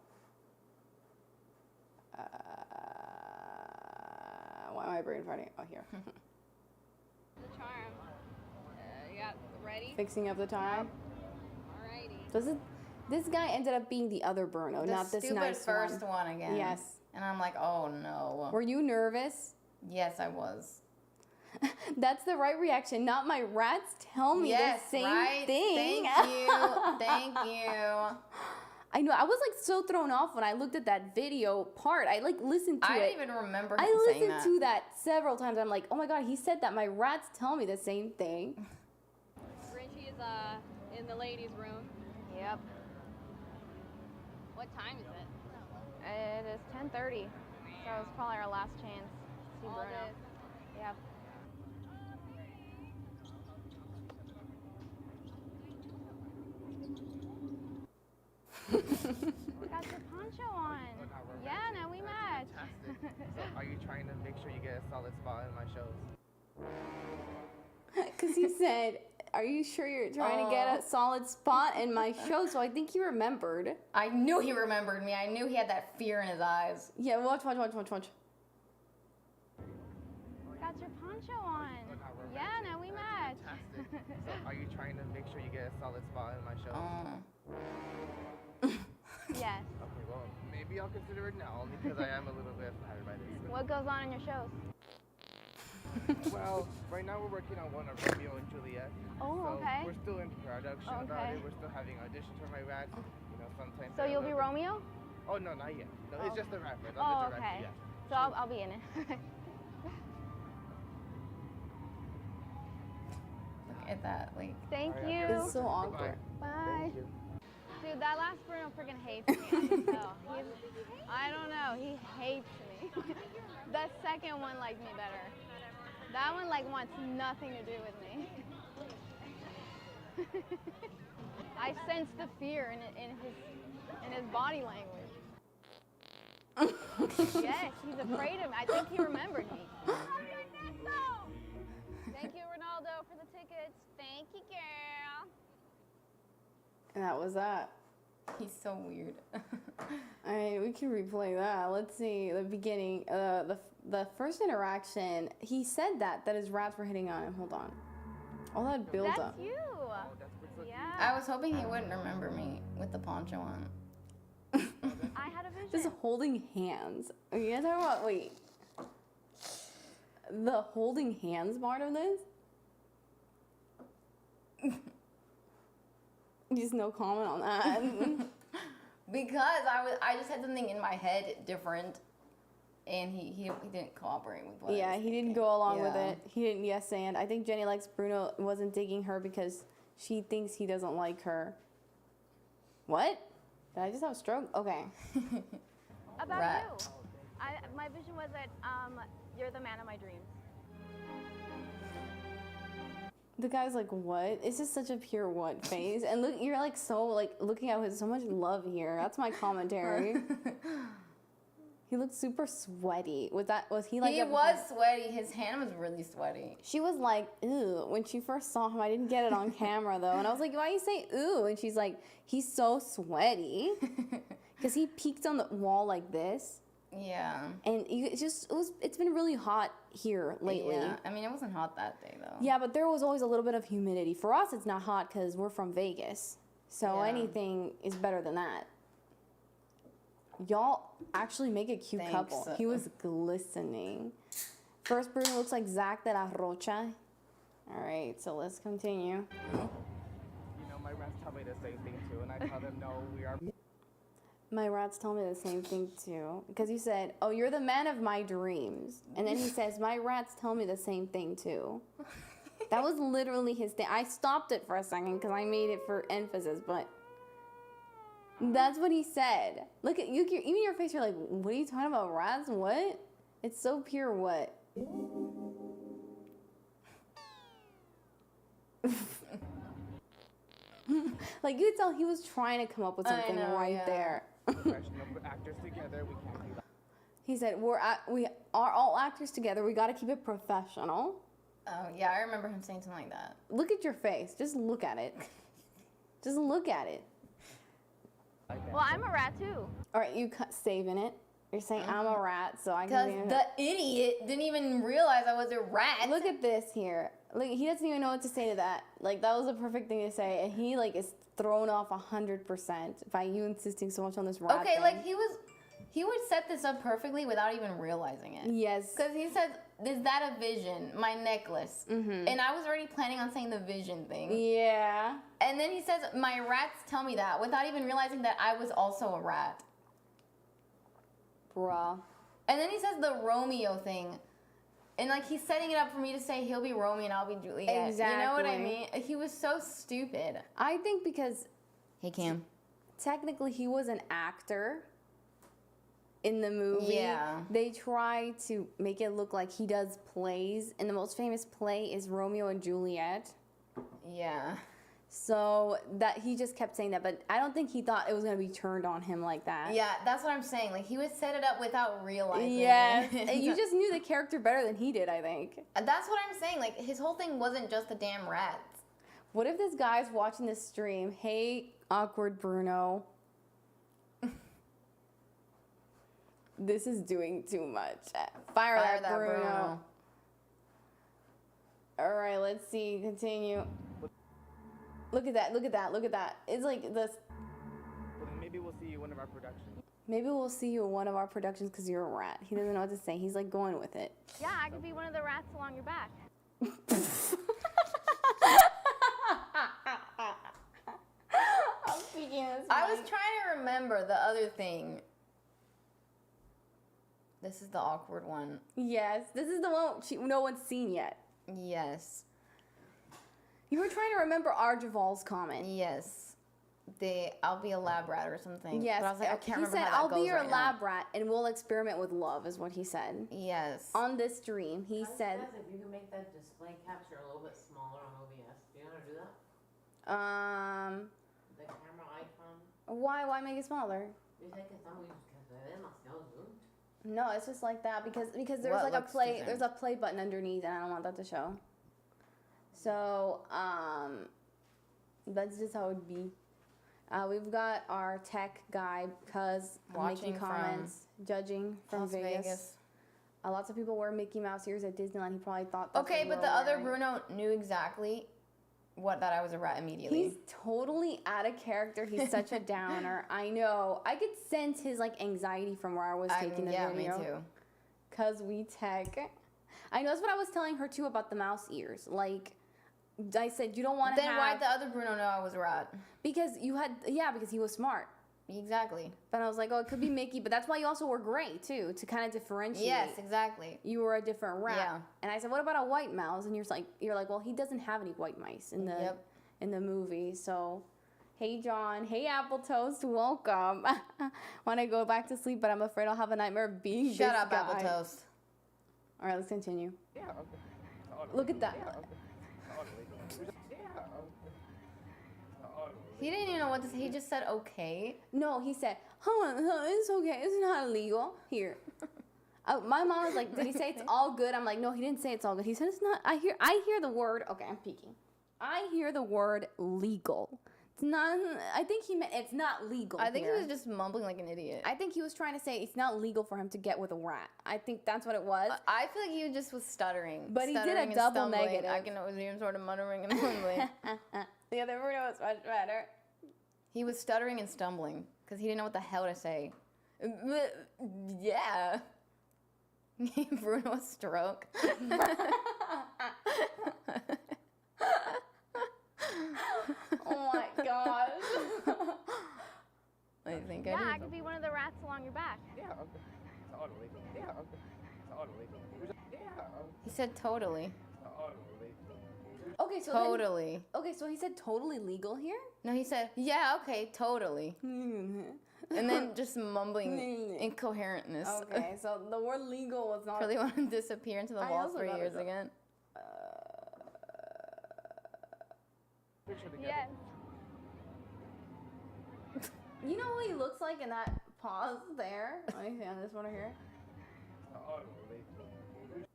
Why am I brain farting? Oh, here. The charm. You got ready? Fixing up the time. Alrighty. This guy ended up being the other Bruno, The not this stupid nice first one. one again. Yes. And I'm like, oh no. Were you nervous? Yes, I was. That's the right reaction. Not my rats tell me Yes, the same right? thing. Thank you. Thank you. I know. I was like so thrown off when I looked at that video part. I like listened to I it. didn't even remember him I saying listened that. to that several times. I'm like, oh my god, he said that. My rats tell me the same thing. Grinchy is in the ladies' room. Yep. What time is it? It is 10:30. So it's probably our last chance to see All Bruno. this. Yep. Got your poncho on. Yeah, now we match. So are you trying to make sure you get a solid spot in my shows? Because he said, are you sure you're trying to get a solid spot in my show? So I think he remembered. I knew he remembered me. I knew he had that fear in his eyes. Yeah, watch. Got your poncho on. Yeah, now we match. So are you trying to make sure you get a solid spot in my shows? Yes. Okay, well, maybe I'll consider it now, only because I am a little bit flattered by this. What goes on in your shows? Well, right now we're working on one of Romeo and Juliet. Oh, so okay. We're still in production about Okay. it. We're still having auditions for my rats. You know, sometimes. So they're a you'll be little Romeo? bit- Oh, no, not yet. No, it's just the reference. Oh, I'm the director, okay. yeah. So I'll be in it. Look at that. Like, Thank All right, you. It's so awkward. Bye. Thank you. Dude, that last Bruno freaking hates me. I can tell. I don't know. He hates me. The second one liked me better. That one like wants nothing to do with me. I sense the fear in his body language. Yes, he's afraid of me. I think he remembered me. Thank you, Ronaldo, for the tickets. Thank you, girl. And that was that. he's so weird. All right, we can replay that. Let's see the beginning. The first interaction. He said that his rats were hitting on him. Hold on. All that build That's up. you. That's what's so Yeah. I was hoping he wouldn't remember me with the poncho on. I had a vision. Just holding hands. Are you guys talking about? Wait. The holding hands part of this? Just no comment on that. Because I just had something in my head different, and he didn't cooperate with what I Yeah, was he didn't thinking. go along with Yeah. it. He didn't yes and. I think Jenny likes Bruno wasn't digging her because she thinks he doesn't like her. What? Did I just have a stroke? Okay. About Rat. you. My vision was that you're the man of my dreams. The guy's like, what? It's just such a pure what face. And look, you're like so like looking at him with so much love here. That's my commentary. He looked super sweaty. Was he like He was sweaty. His hand was really sweaty. She was like, ooh, when she first saw him. I didn't get it on camera though. And I was like, why you say ooh? And she's like, he's so sweaty. Because he peeked on the wall like this. Yeah. And it's been really hot here lately. Yeah. I mean, it wasn't hot that day though. Yeah, but there was always a little bit of humidity. For us, it's not hot because we're from Vegas. So Yeah. anything is better than that. Y'all actually make a cute Thanks. couple. He was glistening. First, Bruno looks like Zach de la Rocha. All right, so let's continue. You know, my rats tell me the same thing too, and I tell them, no, we are. My rats tell me the same thing too. Because you said, oh, you're the man of my dreams. And then he says, my rats tell me the same thing too. That was literally his thing. I stopped it for a second because I made it for emphasis, but that's what he said. Look at you, even your face, you're like, what are you talking about, rats? What? It's so pure what? Like you could tell he was trying to come up with I something know, right yeah. there. Professional actors together, we can't do that. He said, we are all actors together. We got to keep it professional. Oh yeah, I remember him saying something like that. Look at your face. Just look at it. Just look at it. Well, I'm a rat too. All right, you saving it. You're saying I'm a rat, so I Because can. the idiot didn't even realize I was a rat. Look at this here. Like he doesn't even know what to say to that. Like that was a perfect thing to say, and he like is thrown off 100% by you insisting so much on this rat. Okay, thing. like he would set this up perfectly without even realizing it. Yes. Because he said, is that a vision? My necklace. And I was already planning on saying the vision thing. Yeah. And then he says, my rats tell me that without even realizing that I was also a rat. Bruh. And then he says the Romeo thing. And like he's setting it up for me to say he'll be Romeo and I'll be Juliet. You know what I mean? Exactly. He was so stupid. I think because Hey Cam. technically he was an actor in the movie. Yeah. They try to make it look like he does plays, and the most famous play is Romeo and Juliet. Yeah. So that he just kept saying that, but I don't think he thought it was gonna be turned on him like that. Yeah, that's what I'm saying. Like he would set it up without realizing. Yes. it. And you just knew the character better than he did, I think. That's what I'm saying. Like his whole thing wasn't just the damn rats. What if this guy's watching this stream? Hey, awkward Bruno. This is doing too much. Fire that Bruno. All right, let's see. Continue. Look at that. Look at that. Look at that. It's like this. Well, then maybe we'll see you in one of our productions. Maybe we'll see you in one of our productions because you're a rat. He doesn't know what to say. He's like going with it. Yeah, I could be one of the rats along your back. I'm speaking this I was trying to remember the other thing This is the awkward one. Yes, this is the one no one's seen yet. Yes. You were trying to remember Arjaval's comment. Yes. I'll be a lab rat or something. Yes, But I was like, I can't remember he said, how that I'll be goes your right lab now. rat and we'll experiment with love, is what he said. Yes. On this stream, he said, If you can make that display capture a little bit smaller on OBS, do you know how to do that? The camera icon. Why make it smaller? No, it's just like that because there's What like a looks play, different? there's a play button underneath and I don't want that to show. So, that's just how it'd be. We've got our tech guy, cuz Watching making comments, judging from Las Vegas. Lots of people wear Mickey Mouse ears at Disneyland. He probably thought that's Okay, what we but were the other wearing. Bruno knew exactly that I was a rat immediately. He's totally out of character. He's such a downer. I know. I could sense his like anxiety from where I was taking the yeah, video. me too. Cause we tech. I know that's what I was telling her too about the mouse ears. Like, I said you don't want to Then have. why'd the other Bruno know I was a rat? Because you had because he was smart. Exactly. But I was like, oh, it could be Mickey. But that's why you also were gray too, to kind of differentiate. Yes, exactly. You were a different rat. Yeah. And I said, what about a white mouse? And you're like, well, he doesn't have any white mice in the Yep. in the movie. So, hey John, hey Apple Toast, welcome. Want to go back to sleep, but I'm afraid I'll have a nightmare of being Shut this up, guy. Apple Toast. All right, let's continue. Yeah, okay. Look at that. Yeah, okay. Yeah, He didn't even know what to say. He just said okay. No, he said, it's okay. It's not illegal. Here. My mom was like, did he say it's all good? I'm like, no, he didn't say it's all good. He said it's not. I hear the word. Okay, I'm peeking. I hear the word legal. It's not. I think he meant it's not legal. I think here. he was just mumbling like an idiot. I think he was trying to say it's not legal for him to get with a rat. I think that's what it was. I feel like he just was stuttering. But he did a Stuttering and double stumbling. negative. I can always hear him sort of muttering and mumbling. The other Bruno was much better. He was stuttering and stumbling because he didn't know what the hell to say. Yeah. Bruno a stroke. Oh my gosh. I think Yeah, I I could be one of the rats along your back. yeah, okay. Totally. Yeah, okay. Totally. Yeah, He said totally. totally. Okay, so Totally. okay, so he said totally legal here. No, he said, yeah, okay, totally. And then just mumbling incoherentness. Okay, so the word legal was not. Really want to disappear into the I walls also for got years it. again. Picture together. Yes. You know what he looks like in that pause there? Let me see on this one right here. Totally.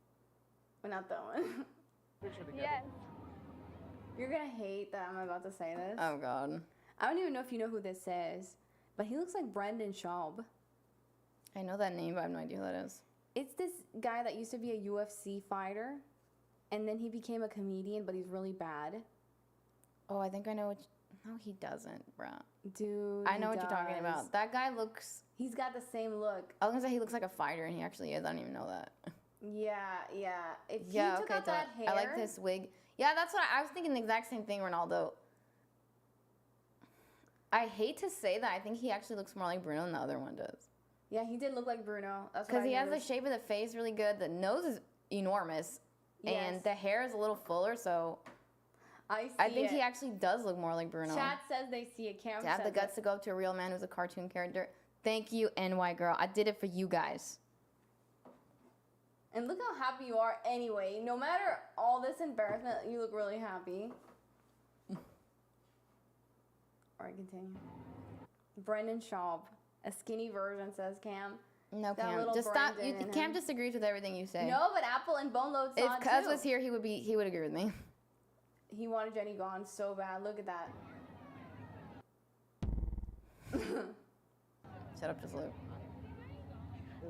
But not that one. Picture together. Yes. You're gonna hate that I'm about to say this. Oh, God. I don't even know if you know who this is, but he looks like Brendan Schaub. I know that name, but I have no idea who that is. It's this guy that used to be a UFC fighter, and then he became a comedian, but he's really bad. Oh, I think I know what. No, he doesn't, bruh. Dude, I know he what you're talking does. about. That guy looks. He's got the same look. I was gonna say he looks like a fighter, and he actually is. I don't even know that. Yeah. If Yeah, he took okay. out that hair, I like this wig. Yeah, that's what I was thinking. The exact same thing, Ronaldo. I hate to say that. I think he actually looks more like Bruno than the other one does. Yeah, he did look like Bruno. That's Because what I he has the noticed. shape of the face really good. The nose is enormous, Yes. and the hair is a little fuller. So I think he actually does look more like Bruno. Chat says they see it. Cam To have the says guts it. to go up to a real man who's a cartoon character. Thank you, NY girl. I did it for you guys. And look how happy you are anyway. No matter all this embarrassment, you look really happy. Alright, continue. Brendan Schaub. A skinny version, says Cam. No, That Cam. little Just stop. Brendan in Cam him. disagrees with everything you say. No, but Apple and Bone Load saw If it Cuz too. was here, he would agree with me. He wanted Jenny gone so bad. Look at that. Shut up, just look.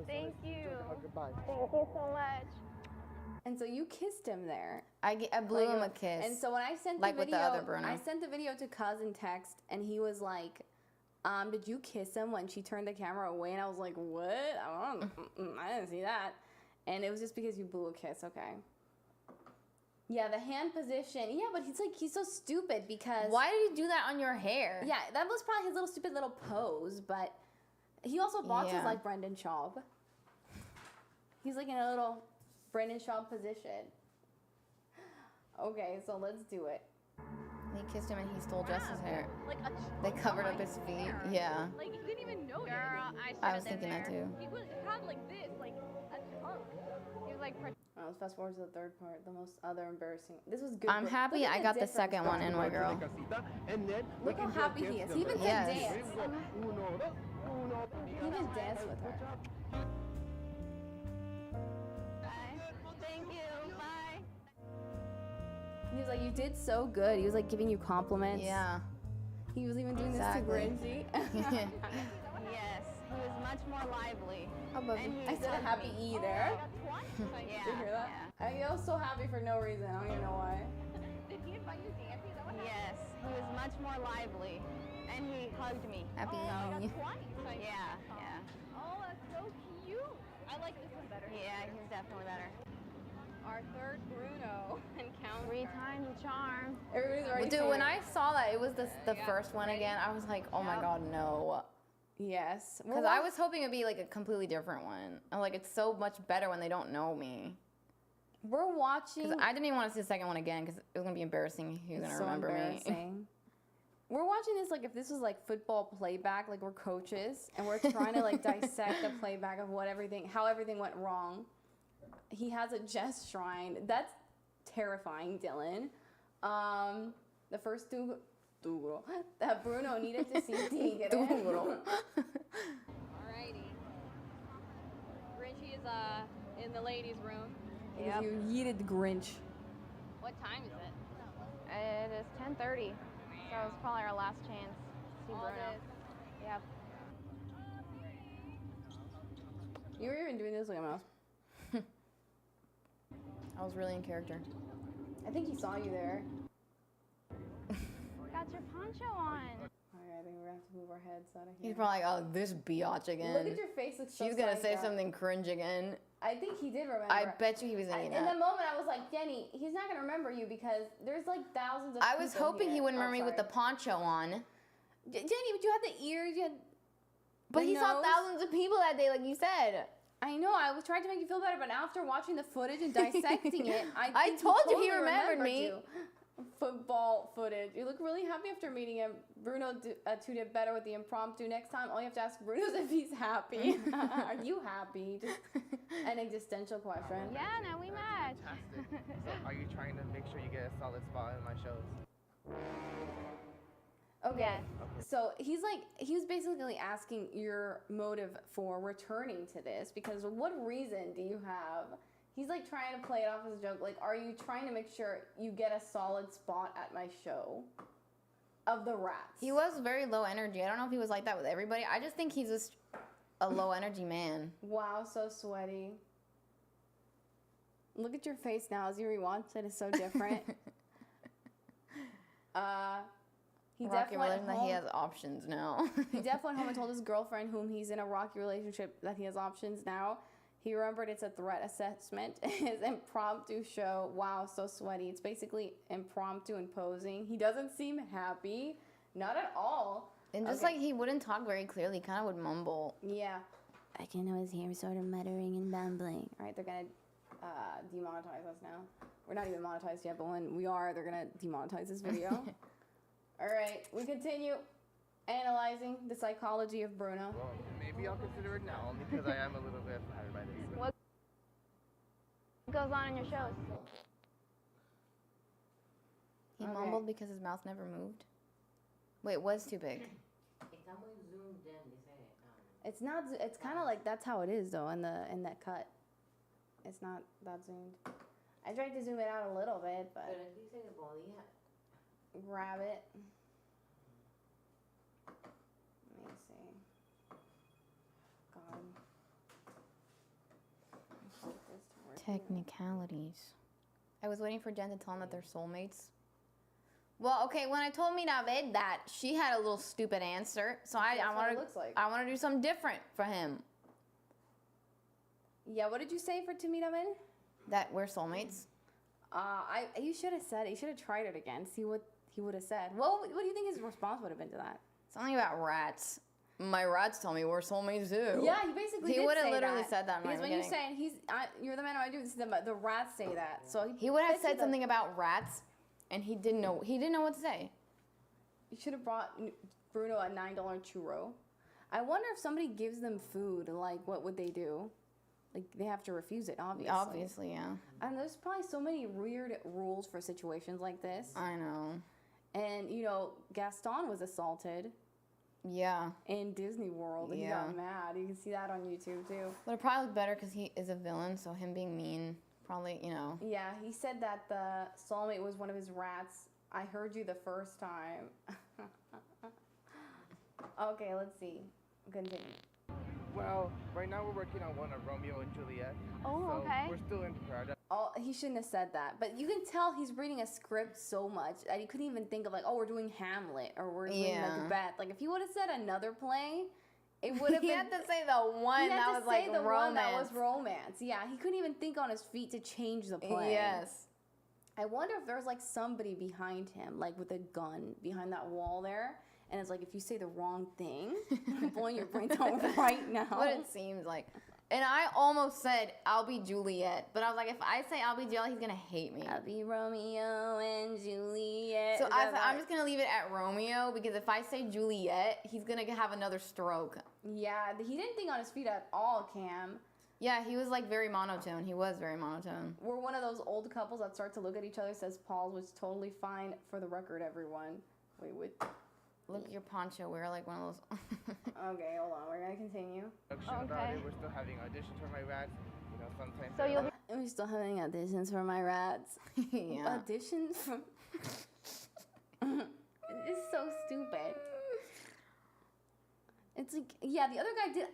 Thank you. Goodbye. Thank you so much. And so you kissed him there. I blew Like, him a kiss. And so when I sent Like the with the video, other Bruno. I sent the video to Cuz in text, and he was like, did you kiss him when she turned the camera away? And I was like, what? I didn't see that. And it was just because you blew a kiss, okay. Yeah, the hand position. Yeah, but he's so stupid because... Why did you do that on your hair? Yeah, that was probably his little stupid little pose, but he also boxes Yeah. like Brendan Schaub. He's like in a little Brendan Shaw position. Okay, so let's do it. He kissed him and he stole Jess's hair. Like They covered up his feet. Yeah. Like you didn't even notice. Girl, I was thinking that too. He was had like this, like a chunk. He was like, Let's fast forward to the third part. The most other embarrassing. This was good. I'm Look happy at I got the difference. second one in my girl. And then we Look how can do a happy he dance is. He even number. can Yes. dance. He can dance with her. thank you, bye. He was like, you did so good. He was like giving you compliments. Yeah. He was even doing Exactly. this to Grinchy. Yes, he was much more lively. How about And you? he I said hugged happy me. either. Yeah. Did you hear that? I was so happy for no reason. I don't even know why. Did he invite you dancing? Is that what happened? Yes, he was much more lively, and he hugged me. Happy. Twice. Yeah, yeah, Oh, that's so cute. I like this one better. yeah. He's definitely better. Our third Bruno encounter. 3 times the charm. Everybody's already Dude, saying when it. I saw that it was the first one again, I was like, oh my god, no. Yes. Because I was hoping it'd be like a completely different one. I'm like, it's so much better when they don't know me. We're watching. Because I didn't even want to see the second one again because it was gonna be embarrassing. Who's gonna so remember me? embarrassing. We're watching this like if this was like football playback, like we're coaches and we're trying to like dissect the playback of how everything went wrong. He has a Jess shrine. That's terrifying, Dylan. The first dugro that Bruno needed to see Tigre. Dugro. Alrighty. Grinchy is in the ladies' room. Because you yeeted Grinch. What time is it? It is 10:30, so it's probably our last chance to see All Bruno. this. Yep. You were even doing this like a mouse. I was really in character. I think he saw you there. Got your poncho on. Alright, I think we're gonna have to move our heads out of here. He's probably like, oh, this biatch again. Look at your face. Looks so She's gonna say psyched out. something cringe again. I think he did remember. I bet you he was thinking In the that. moment, I was like, Jenny, he's not gonna remember you because there's like thousands of. I was people hoping here. he wouldn't Oh, remember me with the sorry. poncho on. Jenny, but you had the ears. You had. But the he saw nose. thousands of people that day, like you said. I know. I was trying to make you feel better, but after watching the footage and dissecting it, I I think told you totally he remembered me. you. Football footage. You look really happy after meeting him. Bruno did better with the impromptu. Next time, all you have to ask Bruno is if he's happy. Are you happy? Just an existential question. Yeah, now we match. Fantastic. So are you trying to make sure you get a solid spot in my shows? Okay. So he was basically asking your motive for returning to this because what reason do you have? He's like trying to play it off as a joke. Like, are you trying to make sure you get a solid spot at my show of the rats? He was very low energy. I don't know if he was like that with everybody. I just think he's just a low energy man. Wow, so sweaty. Look at your face now as you rewatch it. It's so different. He Rocky definitely went relation that he home. has options now. He definitely went home and told his girlfriend, whom he's in a rocky relationship, that he has options now. He remembered it's a threat assessment. His impromptu show. Wow, so sweaty. It's basically impromptu and posing. He doesn't seem happy. Not at all. And just Okay. like he wouldn't talk very clearly, kind of would mumble. Yeah. I can always hear him sort of muttering and mumbling. All right, they're going to demonetize us now. We're not even monetized yet, but when we are, they're going to demonetize this video. All right, we continue analyzing the psychology of Bruno. Well, maybe I'll consider it now, only because I am a little bit flattered by this. What goes on in your shows? He Okay. mumbled because his mouth never moved. Wait, it was too big. Está muy zoomed in, dice. It's not. It's kind of like that's how it is though in that cut. It's not that zoomed. I tried to zoom it out a little bit, but Pero dice que podía. grab it. Let me see. God. Let's get this to work. Technicalities. I was waiting for Jen to tell him that they're soulmates. Well, okay, when I told Miravet that, she had a little stupid answer, so I That's what want it to looks like. I want to do something different for him. Yeah. What did you say for Tamiramen? That we're soulmates. You should have said it. You should have tried it again. See what he would have said. What do you think his response would have been to that? Something about rats. My rats tell me we're soulmates too. Yeah, he basically He did would have say literally that. said that in my Because when you're beginning. saying you're the man I do, the rats say that. So He would have basically said something about rats, and he didn't know what to say. You should have brought Bruno a $9 churro. I wonder if somebody gives them food, like what would they do? Like they have to refuse it, obviously. Obviously, yeah. And there's probably so many weird rules for situations like this. I know. And you know, Gaston was assaulted Yeah. in Disney World, and he Yeah. got mad. You can see that on YouTube too. But it probably looked better because he is a villain, so him being mean, probably, you know. Yeah, he said that the soulmate was one of his rats. I heard you the first time. Okay, let's see. Continue. Well, right now we're working on one of Romeo and Juliet. Oh, so okay. We're still in progress. Oh, he shouldn't have said that. But you can tell he's reading a script so much that he couldn't even think of like, oh, we're doing Hamlet or we're doing Yeah. Macbeth. Like if he would have said another play, it would have He been. had to say the one he had that to was say like the romance. one that was romance. Yeah, he couldn't even think on his feet to change the play. Yes. I wonder if there's like somebody behind him, like with a gun behind that wall there. And it's like, if you say the wrong thing, I'm blowing your brains out right now. What it seems like. And I almost said, I'll be Juliet. But I was like, if I say I'll be Juliet, he's going to hate me. I'll be Romeo and Juliet. So Is that I'm right? just going to leave it at Romeo because if I say Juliet, he's going to have another stroke. Yeah, he didn't think on his feet at all, Cam. Yeah, he was like very monotone. He was very monotone. We're one of those old couples that start to look at each other, says Paul, was totally fine for the record, everyone. Wait, what? Look at your poncho. We're like one of those. Okay, hold on. We're going to continue. Production about Okay. it. We're still having auditions for my rats. You know, sometimes. So they're you'll like, We're still having auditions for my rats. Yeah. Auditions from... It's so stupid. It's like, yeah, the other guy did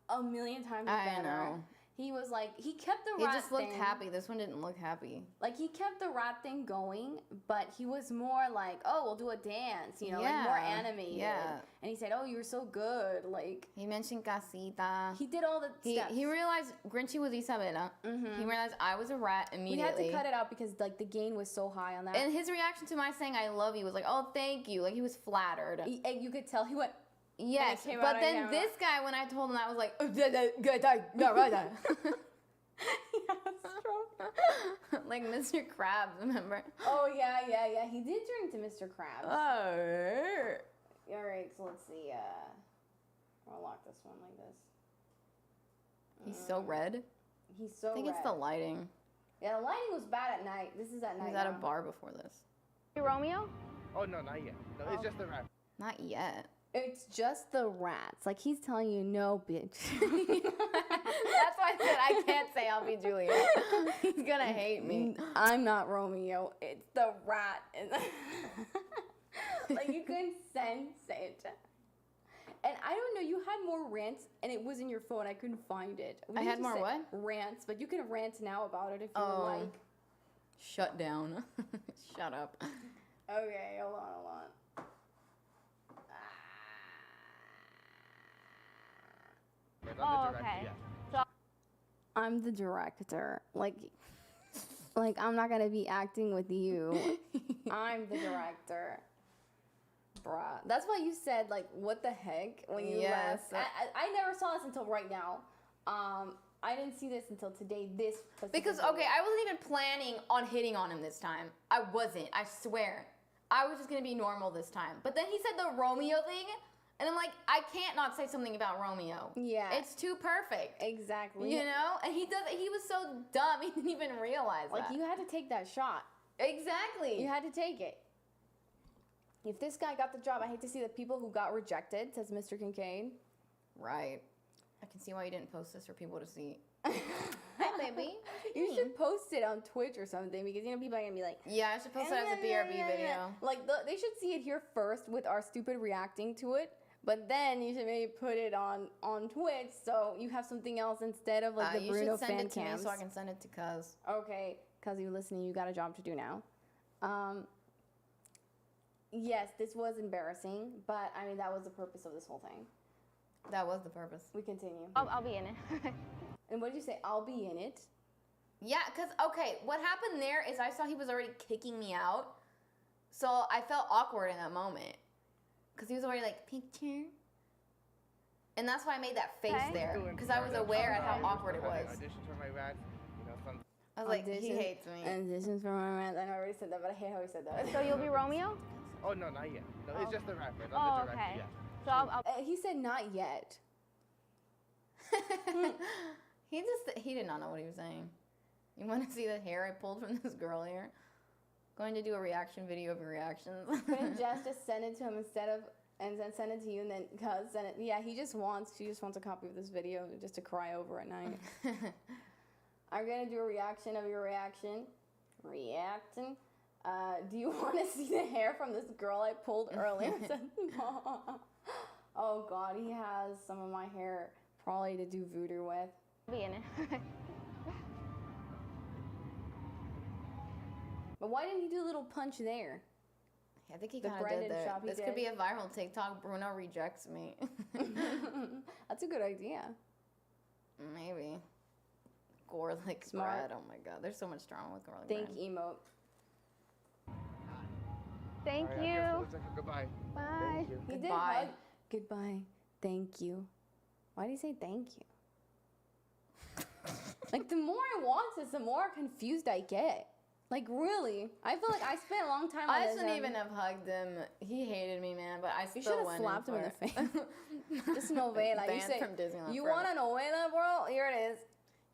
a million times I better. know. He was like, he kept the He rat just looked thing. happy. This one didn't look happy. Like, he kept the rat thing going, but he was more like, oh, we'll do a dance, you know, like more Yeah, animated. yeah. And he said, oh, you were so good. Like, He mentioned casita. he did all the steps. He realized Grinchy was Isabella. He realized I was a rat We immediately. had to cut it out because, like, the gain was so high on that. And his reaction to my saying I love you was like, oh, thank you. Like, he was flattered. And you could tell he went, Yes, came out but on then camera. this guy, when I told him that, was like, like Mr. Krabs, remember? oh, yeah. He did drink to Mr. Krabs. Oh. All right, so let's see. I'll lock this one like this. He's so red. He's so I think it's red. the lighting. Yeah, the lighting was bad at night. This is at He night was at a now. bar before this. Romeo? oh, no, not yet. No, it's just a rat. Not yet. It's just the rats. Like, he's telling you, no, bitch. That's why I said I can't say I'll be Juliet. He's gonna hate me. I'm not Romeo. It's the rat. Like, you couldn't sense it. And I don't know, you had more rants, and it was in your phone. I couldn't find it. What I did had you more say? what? Rants, but you can rant now about it if you Oh. would like. Shut down. Shut up. Okay, hold on. Yes, Oh, I'm the director, okay. yeah. I'm the director. Like I'm not gonna be acting with you. I'm the director. Bruh. That's why you said, like, what the heck when you Yes. left. I never saw this until right now. I didn't see this until today. This Because, specifically. okay, I wasn't even planning on hitting on him this time. I wasn't. I swear. I was just gonna be normal this time. But then he said the Romeo thing, and I'm like, I can't not say something about Romeo. Yeah. It's too perfect. Exactly. You know? And he was so dumb, he didn't even realize Like, that. you had to take that shot. Exactly. You had to take it. If this guy got the job, I hate to see the people who got rejected, says Mr. Kincaid. Right. I can see why you didn't post this for people to see. Hi, baby. You should post it on Twitch or something because, you know, people are going to be like, Yeah, I should post it as a BRB video. like, they should see it here first with our stupid reacting to it. But then you should maybe put it on Twitch so you have something else instead of, like, the You Bruno should send fan it to me cams. so I can send it to Cuz. Okay, because you're listening, you got a job to do now. Yes, this was embarrassing, but, I mean, that was the purpose of this whole thing. That was the purpose. We continue. I'll be in it. And what did you say? I'll be in it. Yeah, because, okay, what happened there is I saw he was already kicking me out. So I felt awkward in that moment. Because he was already like, picture. And that's why I made that face Okay. there, because I was aware at how awkward it was. Audition for my rats, you know, some. I was like, he Audition- hates me. Auditions for my rats. I know I already said that, but I hate how he said that. So you'll be Romeo? Oh no, not yet. No, it's just the rapper. Oh, Not the director okay. yet. So I'll He said not yet. He did not know what he was saying. You want to see the hair I pulled from this girl here? Going to do a reaction video of your reactions. Couldn't Jess just send it to him instead of, and then send it to you and then Cuz send it? Yeah, she just wants a copy of this video just to cry over at night. I'm gonna do a reaction of your reaction. Reaction. Do you want to see the hair from this girl I pulled earlier? Oh God, he has some of my hair probably to do voodoo with. be in it. But why didn't he do a little punch there? I think he The kind of Brendan did that. shop he This did. could be a viral TikTok. Bruno rejects me. That's a good idea. Maybe. Garlic Smart. bread. Oh my God, there's so much drama with garlic Think bread. emote. Thank All right, I guess you. we'll take a goodbye. Bye. Thank you. He did Goodbye. hug. Goodbye. Thank you. Why did he say thank you? Like, the more I watch this, the more confused I get. Like, really. I feel like I spent a long time on I this. shouldn't and even have hugged him. He hated me, man, but I You still should have went slapped him in the for it. face. Just novela. You Banned say, from Disneyland you forever. want a novela, bro? Here it is.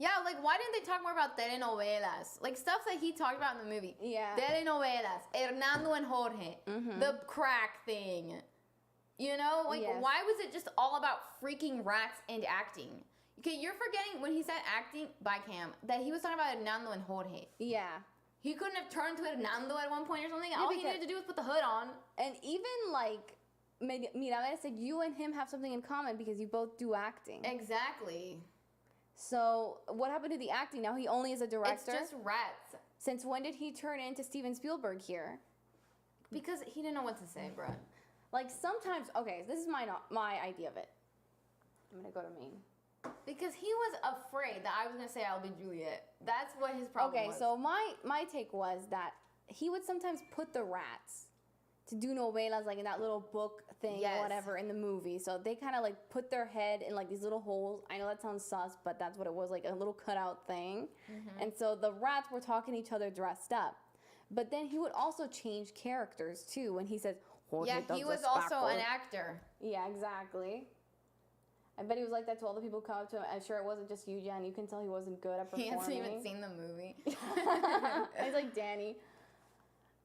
Yeah, like, why didn't they talk more about telenovelas? Like, stuff that he talked about in the movie. Yeah. Telenovelas, Hernando and Jorge, the crack thing. You know? Like, Yes. why was it just all about freaking rats and acting? Okay, you're forgetting when he said acting by Cam that he was talking about Hernando and Jorge. Yeah. He couldn't have turned to Hernando at one point or something. All he because- needed to do was put the hood on. And even, like, Mirabel said you and him have something in common because you both do acting. Exactly. So, what happened to the acting? Now he only is a director? It's just rats. Since when did he turn into Steven Spielberg here? Because he didn't know what to say, bruh. Like, sometimes, okay, this is my idea of it. I'm gonna go to main. Because he was afraid that I was gonna say I'll be Juliet. That's what his problem Okay, was. so my take was that he would sometimes put the rats to do novelas, like in that little book thing Yes. or whatever in the movie. So they kind of like put their head in like these little holes. I know that sounds sus, but that's what it was, like a little cutout thing. And so the rats were talking to each other dressed up. But then he would also change characters too when he says, Jorge yeah, does he the was also an spackle. actor. Yeah, exactly. I bet he was like that to all the people come up to him. I'm sure it wasn't just you, Jen. You can tell he wasn't good at He performing. hasn't even seen the movie. He's like, Danny.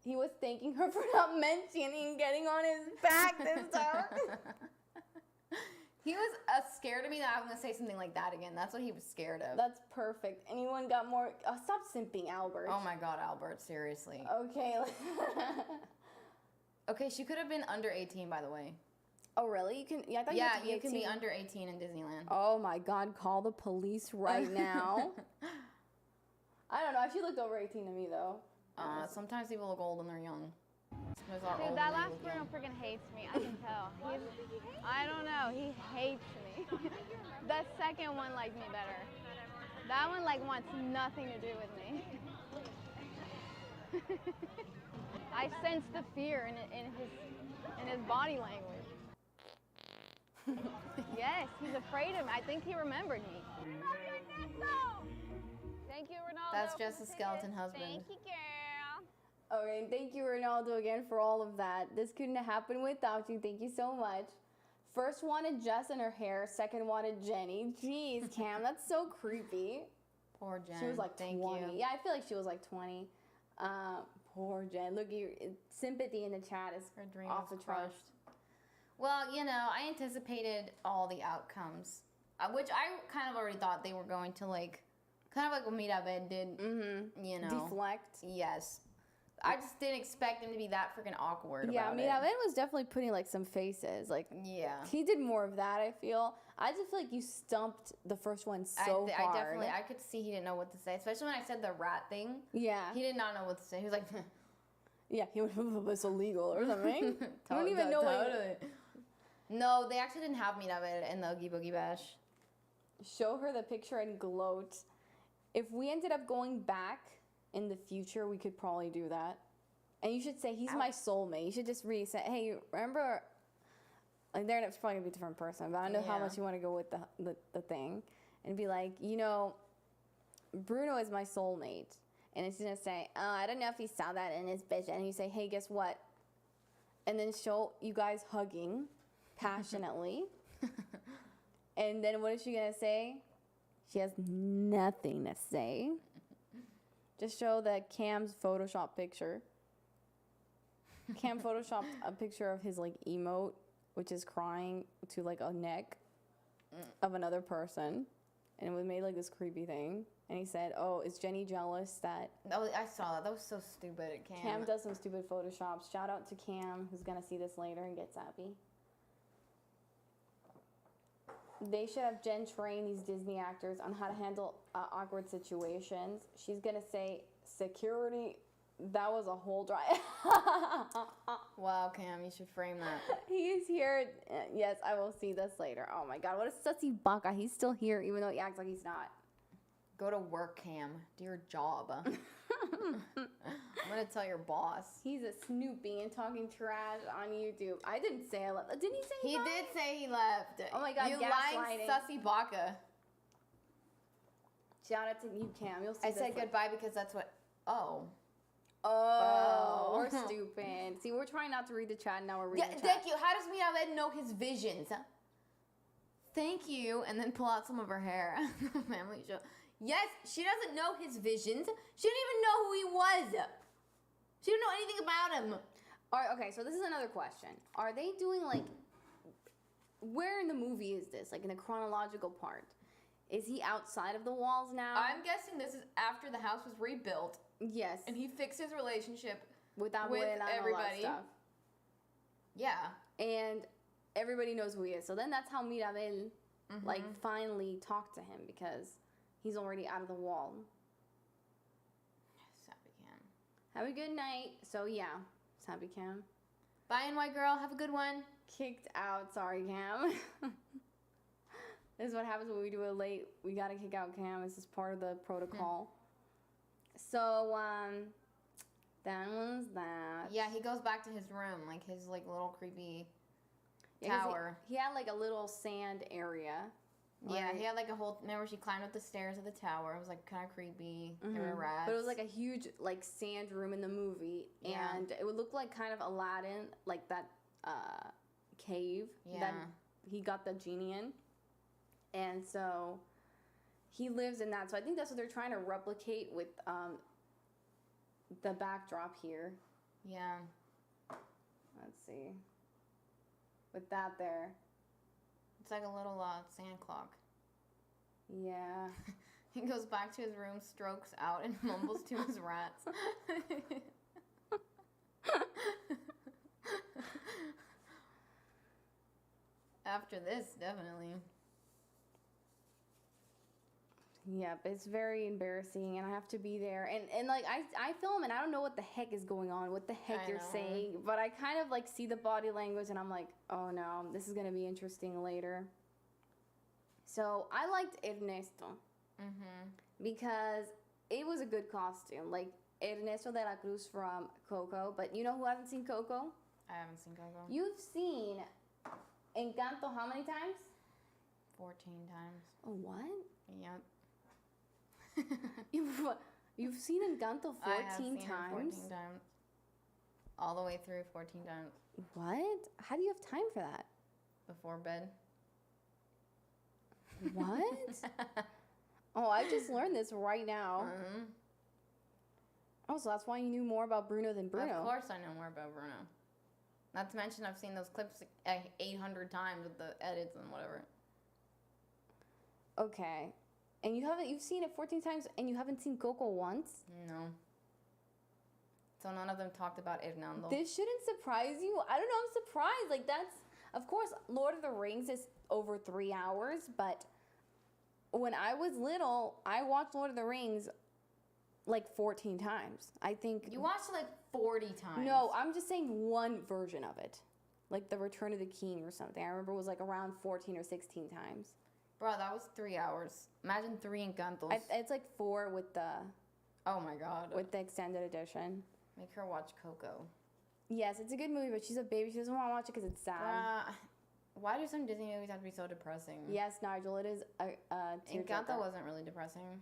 He was thanking her for not mentioning getting on his back this time. He was scared of me that I was gonna say something like that again. That's what he was scared of. That's perfect. Anyone got more? Stop simping, Albert. Oh my God, Albert, seriously. Okay. Okay, she could have been under 18, by the way. Oh, really? You can? Yeah, I thought Yeah, you had to be you can be 18. under 18 in Disneyland. Oh my God! Call the police right now. I don't know. She looked over 18 to me though. Sometimes people look old when they're young. Sometimes are old Dude, that when they last look Bruno young. freaking hates me. I can tell. I don't know. He hates me. The second one liked me better. That one like wants nothing to do with me. I sense the fear in his body language. Yes, he's afraid of me. I think he remembered me. Thank you, Ronaldo. That's for just the a skeleton tickets. husband. Thank you, girl. Okay, thank you, Ronaldo, again for all of that. This couldn't have happened without you. Thank you so much. First wanted Jess in her hair. Second wanted Jenny. Jeez, Cam, that's so creepy. Poor Jen. She was like Thank 20. you. Yeah, I feel like she was like 20. Poor Jen. Look, sympathy in the chat is Her dream off was the charts. crushed. Well, you know, I anticipated all the outcomes, which I kind of already thought they were going to like, kind of like what Mirabel did. Mm-hmm. You know. Deflect. Yes. I just didn't expect him to be that freaking awkward Yeah, about Mirabel was definitely putting like some faces. Like, it. Yeah. he did more of that, I feel. I just feel like you stumped the first one so I hard. definitely, I could see he didn't know what to say, especially when I said the rat thing. Yeah. He did not know what to say. He was like, Yeah, he went, it's illegal or something. I don't even know what. Totally. No, they actually didn't have Mirabel in the Oogie Boogie Bash. Show her the picture and gloat. If we ended up going back in the future, we could probably do that. And you should say, he's my soulmate. You should just say, hey, remember like they're probably gonna be a different person, but I don't know how Yeah. much you want to go with the thing, and be like, Bruno is my soulmate, and it's gonna say, oh, I don't know if he saw that in his vision, and you say, hey, guess what? And then show you guys hugging passionately, and then what is she gonna say? She has nothing to say. Just show the Cam's Photoshop picture. Cam photoshopped a picture of his like emote, which is crying to like a neck of another person, and it was made like this creepy thing. And he said, "Oh, is Jenny jealous that?" Oh, I saw that. That was so stupid. Cam does some stupid photoshops. Shout out to Cam, who's gonna see this later and gets happy. They should have Jen train these Disney actors on how to handle awkward situations. She's gonna say, "Security." That was a whole dry. Wow, Cam, you should frame that. He is here. Yes, I will see this later. Oh my God, what a sussy baka. He's still here, even though he acts like he's not. Go to work, Cam. Do your job. I'm gonna tell your boss. He's a snooping and talking trash on YouTube. I didn't say I left. Didn't he say He left? did say he left. Oh my God, you lying gaslighting. sussy baka. Shout out to you, Cam. You'll see I this said later. goodbye because that's what. Oh. Oh, we're stupid. See, we're trying not to read the chat, and now we're reading the chat. Thank you. How does Mirabel know his visions? Thank you. And then pull out some of her hair. Family show. Yes, she doesn't know his visions. She didn't even know who he was. She didn't know anything about him. All right, okay, so this is another question. Are they doing like, where in the movie is this? Like in the chronological part? Is he outside of the walls now? I'm guessing this is after the house was rebuilt Yes. and he fixed his relationship with with everybody. stuff. Yeah. And everybody knows who he is. So then that's how Mirabel like finally talked to him, because he's already out of the wall. Sappy Cam. Have a good night. So yeah, Sappy Cam. Bye, NY girl. Have a good one. Kicked out. Sorry, Cam. This is what happens when we do it late. We gotta kick out Cam. This is part of the protocol. So that was that. Yeah, he goes back to his room, like his like little creepy Yeah, 'cause tower. He had like a little sand area. Yeah, right? he had like a whole. Remember, she climbed up the stairs of the tower. It was like kind of creepy. There were rats. But it was like a huge like sand room in the movie, Yeah. and it would look like kind of Aladdin, like that cave that Yeah. he got the genie in, and so he lives in that. So I think that's what they're trying to replicate with the backdrop here. Yeah. Let's see. With that there, It's like a little sand clock. yeah. He goes back to his room, strokes out, and mumbles to his rats. After this, definitely. Yep, it's very embarrassing, and I have to be there. And like, I film, and I don't know what the heck is going on, what the heck I you're know. saying, but I kind of like see the body language, and I'm like, oh no, this is going to be interesting later. So I liked Ernesto because it was a good costume. Like Ernesto de la Cruz from Coco, but you know who hasn't seen Coco? I haven't seen Coco. You've seen Encanto how many times? 14 times. Oh, what? Yep. You've seen Encanto 14 I have seen it times? 14 times. All the way through 14 times. What? How do you have time for that? Before bed. What? Oh, I just learned this right now. Oh, so that's why you knew more about Bruno than Bruno. Of course I know more about Bruno. Not to mention I've seen those clips 800 times with the edits and whatever. Okay. And you've seen it 14 times and you haven't seen Coco once? No. So none of them talked about Hernando. This shouldn't surprise you. I don't know, I'm surprised. Like that's, of course, Lord of the Rings is over 3 hours, but when I was little, I watched Lord of the Rings like 14 times. I think. You watched it like 40 times. No, I'm just saying one version of it. Like The Return of the King or something. I remember it was like around 14 or 16 times. Bro, that was 3 hours. Imagine 3 Encantos. It's like 4 with the Oh my god. with the extended edition. Make her watch Coco. Yes, it's a good movie, but she's a baby. She doesn't want to watch it because it's sad. Why do some Disney movies have to be so depressing? Yes, Nigel, it is a Encanto tearjerker. wasn't really depressing.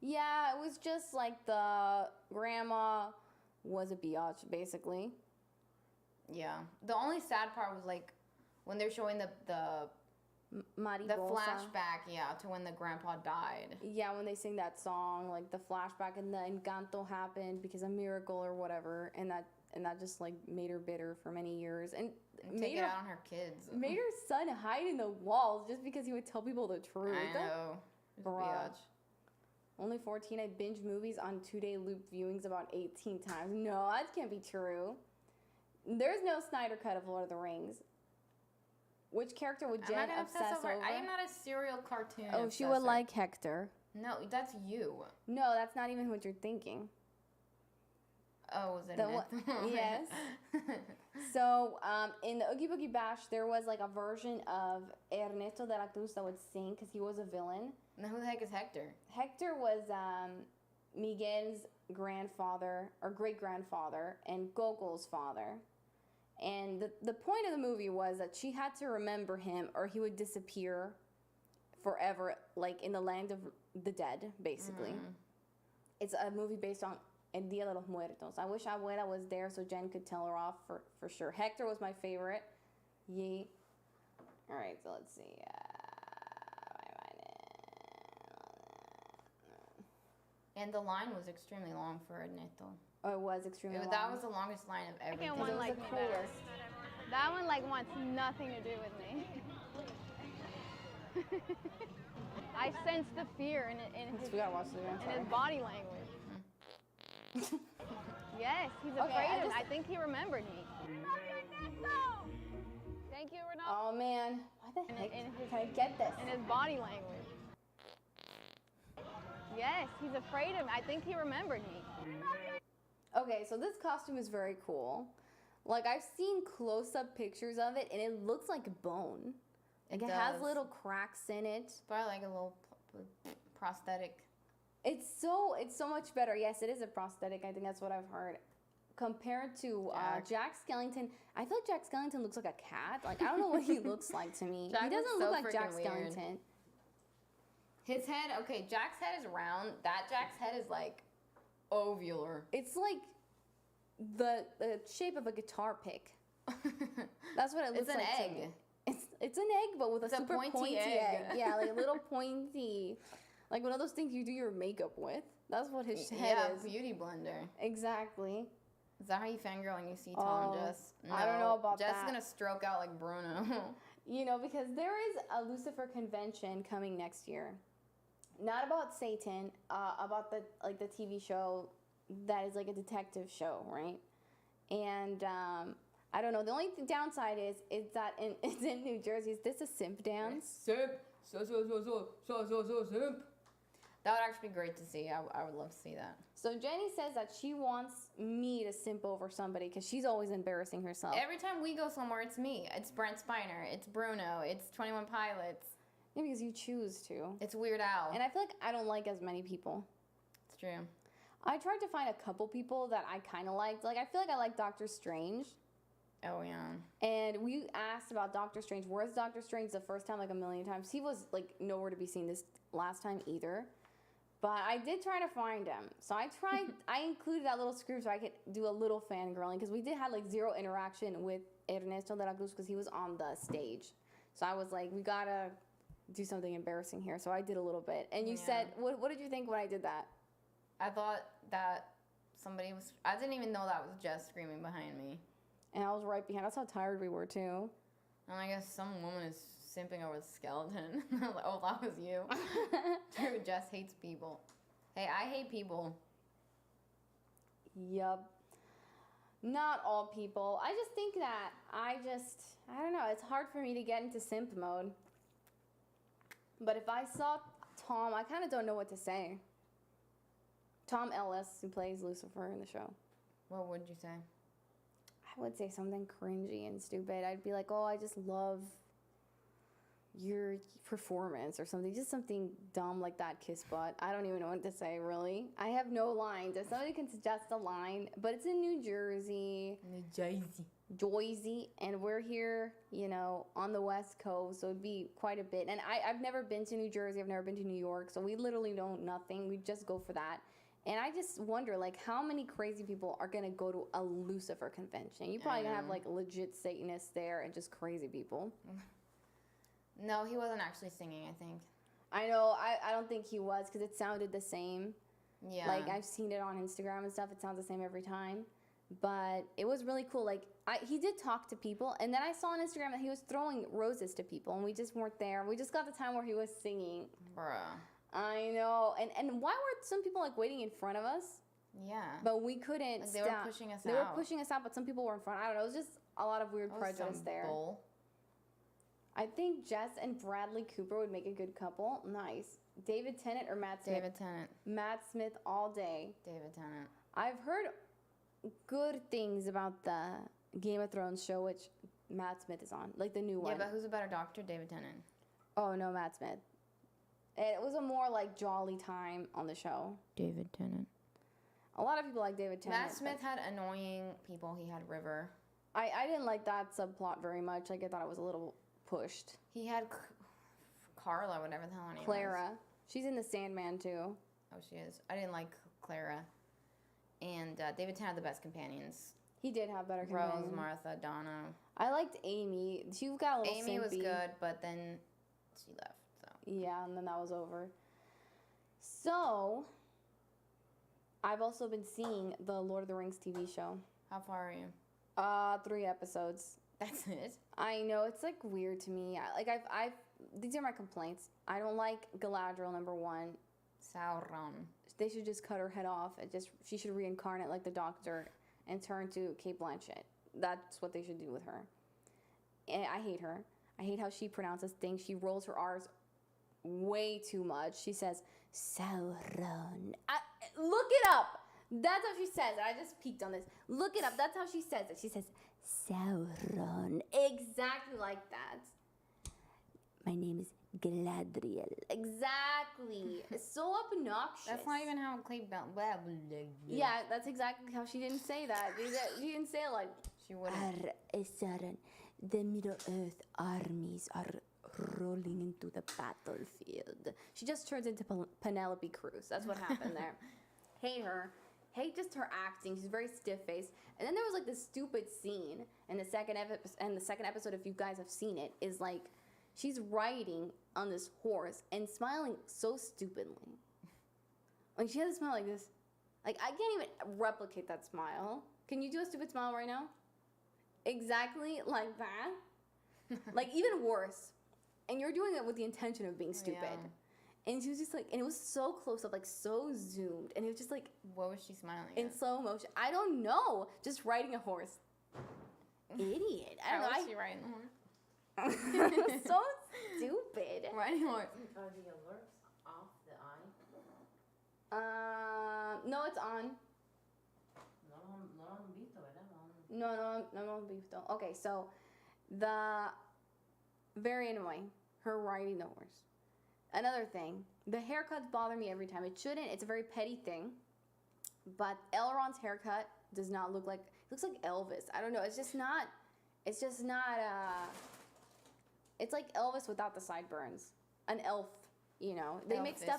Yeah, it was just like the grandma was a biatch, basically. Yeah. The only sad part was like when they're showing the Mariposa. flashback, yeah, to when the grandpa died. Yeah, when they sing that song, like the flashback and the Encanto happened because a miracle or whatever, and that just like made her bitter for many years and Take made it her out on her kids. made her son hide in the walls just because he would tell people the truth. I know. Just Bruh. biatch. Only 14. I binge movies on 2-day loop viewings about 18 times. No, that can't be true. There's no Snyder cut of Lord of the Rings. Which character would Jen obsess over? I am not a serial cartoon. Oh, she would obsessor. like Hector. No, that's you. No, that's not even what you're thinking. Oh, was it? The one- yes. So, in the Oogie Boogie Bash, there was like a version of Ernesto de la Cruz that would sing because he was a villain. Now, who the heck is Hector? Hector was Miguel's grandfather or great grandfather and Gogol's father. And the point of the movie was that she had to remember him or he would disappear forever, like in the land of the dead, basically. It's a movie based on El Dia de los Muertos. I wish Abuela was there so Jen could tell her off for sure. Hector was my favorite. Yay. All right, so let's see. And the line was extremely long for Ernesto. Oh, it was extremely long. That was the longest line of everything. Second one it was liked the me better. coolest. That one like wants nothing to do with me. I sense the fear in his We gotta watch the video. I'm in his sorry. body language. Yes, he's Okay, afraid of me. I think he remembered me. Thank you, Ronaldo. Oh man, why the heck in his- can I get this? In his body language. Yes, he's afraid of me. I think he remembered me. Okay, so this costume is very cool. Like I've seen close-up pictures of it, and it looks like bone. Like it has does. little cracks in it. Probably like a little prosthetic. It's so much better. Yes, it is a prosthetic. I think that's what I've heard. Compared to Jack Skellington, I feel like Jack Skellington looks like a cat. Like I don't know what he looks like to me. Jack He doesn't looks so look like Jack freaking weird. Skellington. His head, okay, Jack's head is round. That Jack's head is like ovular. It's like the shape of a guitar pick. That's what it looks It's an like to egg. me. It's an egg, but with a It's a super pointy pointy egg. Yeah, like a little pointy, like one of those things you do your makeup with. That's what his head Yeah, is. beauty blender. Exactly. Is that how you fangirl when you see Tom Oh, Jess? I don't know about Jess that. is gonna stroke out like Bruno. You know, because there is a Lucifer convention coming next year. Not about Satan, about the TV show that is like a detective show, right? And I don't know. The only downside is that it's in New Jersey. Is this a simp dance? Simp. So simp. That would actually be great to see. I would love to see that. So Jenny says that she wants me to simp over somebody because she's always embarrassing herself. Every time we go somewhere, it's me. It's Brent Spiner. It's Bruno. It's 21 Pilots. Yeah, because you choose to. It's Weird Al. And I feel like I don't like as many people. It's true. I tried to find a couple people that I kind of liked. Like, I feel like I like Doctor Strange. Oh, yeah. And we asked about Doctor Strange. Where's Doctor Strange the first time, like a million times? He was, like, nowhere to be seen this last time either. But I did try to find him. So I included that little script so I could do a little fangirling. Because we did have, like, zero interaction with Ernesto de la Cruz because he was on the stage. So I was like, we gotta do something embarrassing here. So I did a little bit. And you said, what did you think when I did that? I thought that somebody was... I didn't even know that was Jess screaming behind me. And I was right behind. That's how tired we were, too. And I guess some woman is simping over the skeleton. I was like, oh, that was you. True, Jess hates people. Hey, I hate people. Yup. Not all people. I just think that I don't know. It's hard for me to get into simp mode. But if I saw Tom, I kind of don't know what to say. Tom Ellis, who plays Lucifer in the show. What would you say? I would say something cringy and stupid. I'd be like, oh, I just love your performance or something, just something dumb like that, kiss butt. I don't even know what to say, really. I have no lines. If somebody can suggest a line, but it's in New Jersey. Jersey, and we're here, you know, on the West Coast, so it'd be quite a bit. And I've never been to New Jersey, I've never been to New York, so we literally know nothing. We just go for that. And I just wonder, like, how many crazy people are gonna go to a Lucifer convention? You're probably gonna have, like, legit Satanists there and just crazy people. No, he wasn't actually singing, I think. I know, I don't think he was, because it sounded the same. Yeah. Like, I've seen it on Instagram and stuff, it sounds the same every time. But it was really cool. Like, he did talk to people, and then I saw on Instagram that he was throwing roses to people, and we just weren't there. We just got the time where he was singing. Bruh. I know. And why were some people, like, waiting in front of us? Yeah. But we couldn't Like, stop. they were pushing us out. They were pushing us out, but some people were in front. I don't know. It was just a lot of weird prejudice there. Bull. I think Jess and Bradley Cooper would make a good couple. Nice. David Tennant or Matt Smith? David Tennant. Matt Smith all day. David Tennant. I've heard good things about the Game of Thrones show, which Matt Smith is on, like the new one. Yeah, but who's a better doctor? David Tennant. Oh, no, Matt Smith. It was a more, like, jolly time on the show. David Tennant. A lot of people like David Tennant. Matt Smith had annoying people. He had River. I didn't like that subplot very much. Like, I thought it was a little pushed. He had Carla, whatever the hell her name was. Clara. She's in The Sandman, too. Oh, she is. I didn't like Clara. And David Tennant had the best companions. He did have better Rose, companions. Martha, Donna. I liked Amy. She got a little Amy was simpy. good, but then she left. So Yeah, and then that was over. So, I've also been seeing the Lord of the Rings TV show. how far are you? 3 episodes. That's it. I know, it's, like, weird to me. I've these are my complaints. I don't like Galadriel, number 1. Sauron. They should just cut her head off. She should reincarnate like the Doctor and turn to Kate Blanchett. That's what they should do with her. And I hate her. I hate how she pronounces things. She rolls her R's way too much. She says, Sauron. Look it up. That's how she says it. I just peeked on this. Look it up. That's how she says it. She says, Sauron. Exactly like that. My name is Galadriel. Exactly. It's so obnoxious. That's not even how Clay Bell. Yeah, that's exactly how she didn't say that. She didn't say it like, She wouldn't. Sauron, the Middle Earth armies are rolling into the battlefield. She just turns into Penelope Cruz. That's what happened there. Hate her. Hate just her acting. She's very stiff-faced. And then there was like this stupid scene in the second episode, if you guys have seen it, is like she's riding on this horse and smiling so stupidly. Like she has a smile like this. Like I can't even replicate that smile. Can you do a stupid smile right now? Exactly like that. Like even worse. And you're doing it with the intention of being stupid. Yeah. And she was just like, and it was so close up, like so zoomed. And it was just like What was she smiling in at? slow motion. I don't know. Just riding a horse. Idiot. I don't know. How was she riding the horse? So stupid. Riding a horse. Are the alerts off the eye? No, it's on. No lo han visto, ¿verdad? No, visto. Okay, so very annoying. Her riding the horse. Another thing, the haircuts bother me every time. It shouldn't. It's a very petty thing. But Elrond's haircut does not look like, it looks like Elvis. I don't know. It's just not, it's like Elvis without the sideburns. An elf, you know. They mixed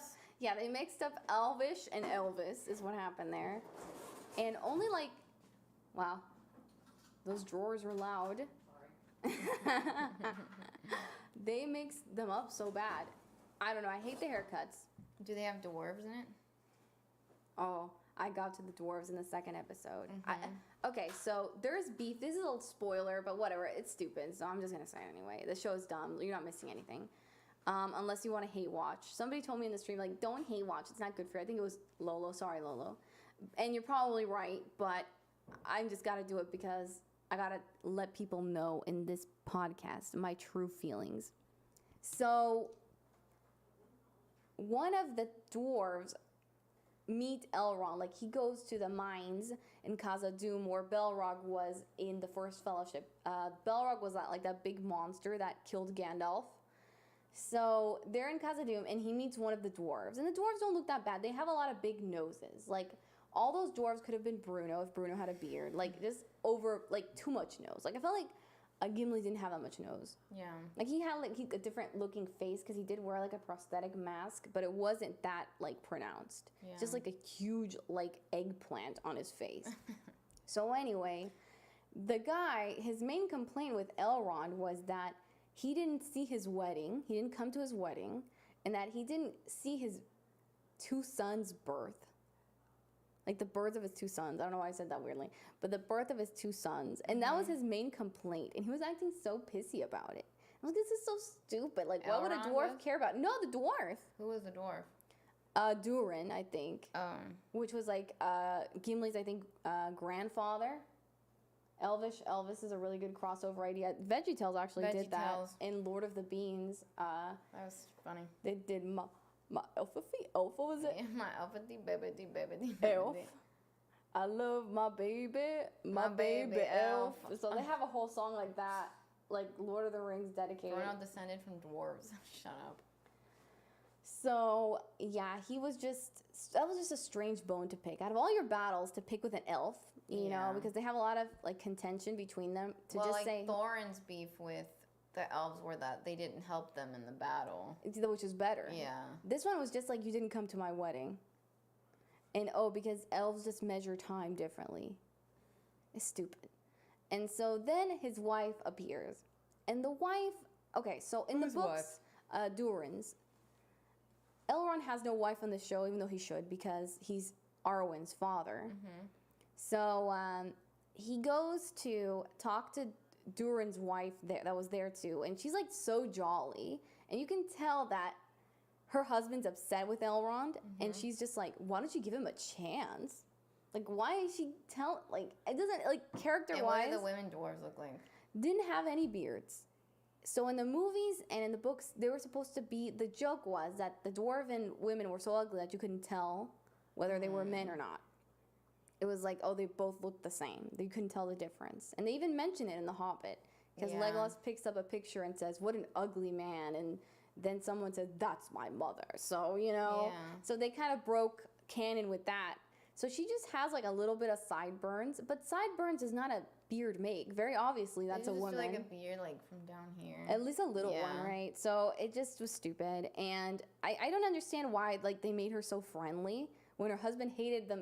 up Elvish and Elvis is what happened there. And only like, wow, those drawers are loud. They mix them up so bad. I don't know. I hate the haircuts. Do they have dwarves in it? Oh, I got to the dwarves in the second episode. Okay, so there's beef. This is a little spoiler, but whatever. It's stupid, so I'm just going to say it anyway. The show's dumb. You're not missing anything. Unless you want to hate watch. Somebody told me in the stream, like, don't hate watch. It's not good for you. I think it was Lolo. Sorry, Lolo. And you're probably right, but I just got to do it because I got to let people know in this podcast my true feelings. So one of the dwarves meet Elrond. Like, he goes to the mines in Khazad-dûm where Balrog was in the First Fellowship. Balrog was like that big monster that killed Gandalf. So they're in Khazad-dûm, and he meets one of the dwarves. And the dwarves don't look that bad. They have a lot of big noses. Like, all those dwarves could have been Bruno if Bruno had a beard. Like, just over, like, too much nose. Like, I felt like Gimli didn't have that much nose. Yeah. Like, he had, like, a different looking face because he did wear, like, a prosthetic mask, but it wasn't that, like, pronounced. Yeah. Just, like, a huge, like, eggplant on his face. So, anyway, the guy, his main complaint with Elrond was that he didn't see his wedding, he didn't come to his wedding, and that he didn't see his 2 sons' birth. Like the births of his 2 sons. I don't know why I said that weirdly, but the birth of his 2 sons. And that was his main complaint. And he was acting so pissy about it. I was like, this is so stupid. Like, what would a Elrond dwarf was? care about? No, the dwarf. Who was the dwarf? Durin, I think. Which was like Gimli's, I think, grandfather. Elvis is a really good crossover idea. VeggieTales actually did that VeggieTales. in Lord of the Beans. That was funny. They did my Elfa feet. Elfa was it? My alpha dee baby dee baby dee Elf. baby. I love my baby, my baby elf. So they have a whole song like that, like Lord of the Rings dedicated. Bruno descended from dwarves. Shut up. So yeah, that was just a strange bone to pick. Out of all your battles, to pick with an elf, you know, because they have a lot of like contention between them. To just like say Thorin's beef with the elves were that they didn't help them in the battle. which is better. Yeah. This one was just like, you didn't come to my wedding. And because elves just measure time differently. It's stupid. And so then his wife appears. And the wife, okay, so in the books, Durin's, Elrond has no wife on the show, even though he should, because he's Arwen's father. So he goes to talk to Durin's wife that was there too, and she's like so jolly, and you can tell that her husband's upset with Elrond, and she's just like, why don't you give him a chance? Like, why is she like, it doesn't, like, character-wise, What do the women dwarves look like? didn't have any beards. So in the movies and in the books, they were supposed to be, the joke was that the dwarven women were so ugly that you couldn't tell whether they were men or not. It was like, oh, they both looked the same. You couldn't tell the difference. And they even mention it in The Hobbit. Because Legolas picks up a picture and says, what an ugly man. And then someone says, that's my mother. So, you know. Yeah. So they kind of broke canon with that. So she just has like a little bit of sideburns. But sideburns is not a beard make. Very obviously, that's They a just woman. do, like a beard like from down here. At least a little one, right? So it just was stupid. And I don't understand why like they made her so friendly when her husband hated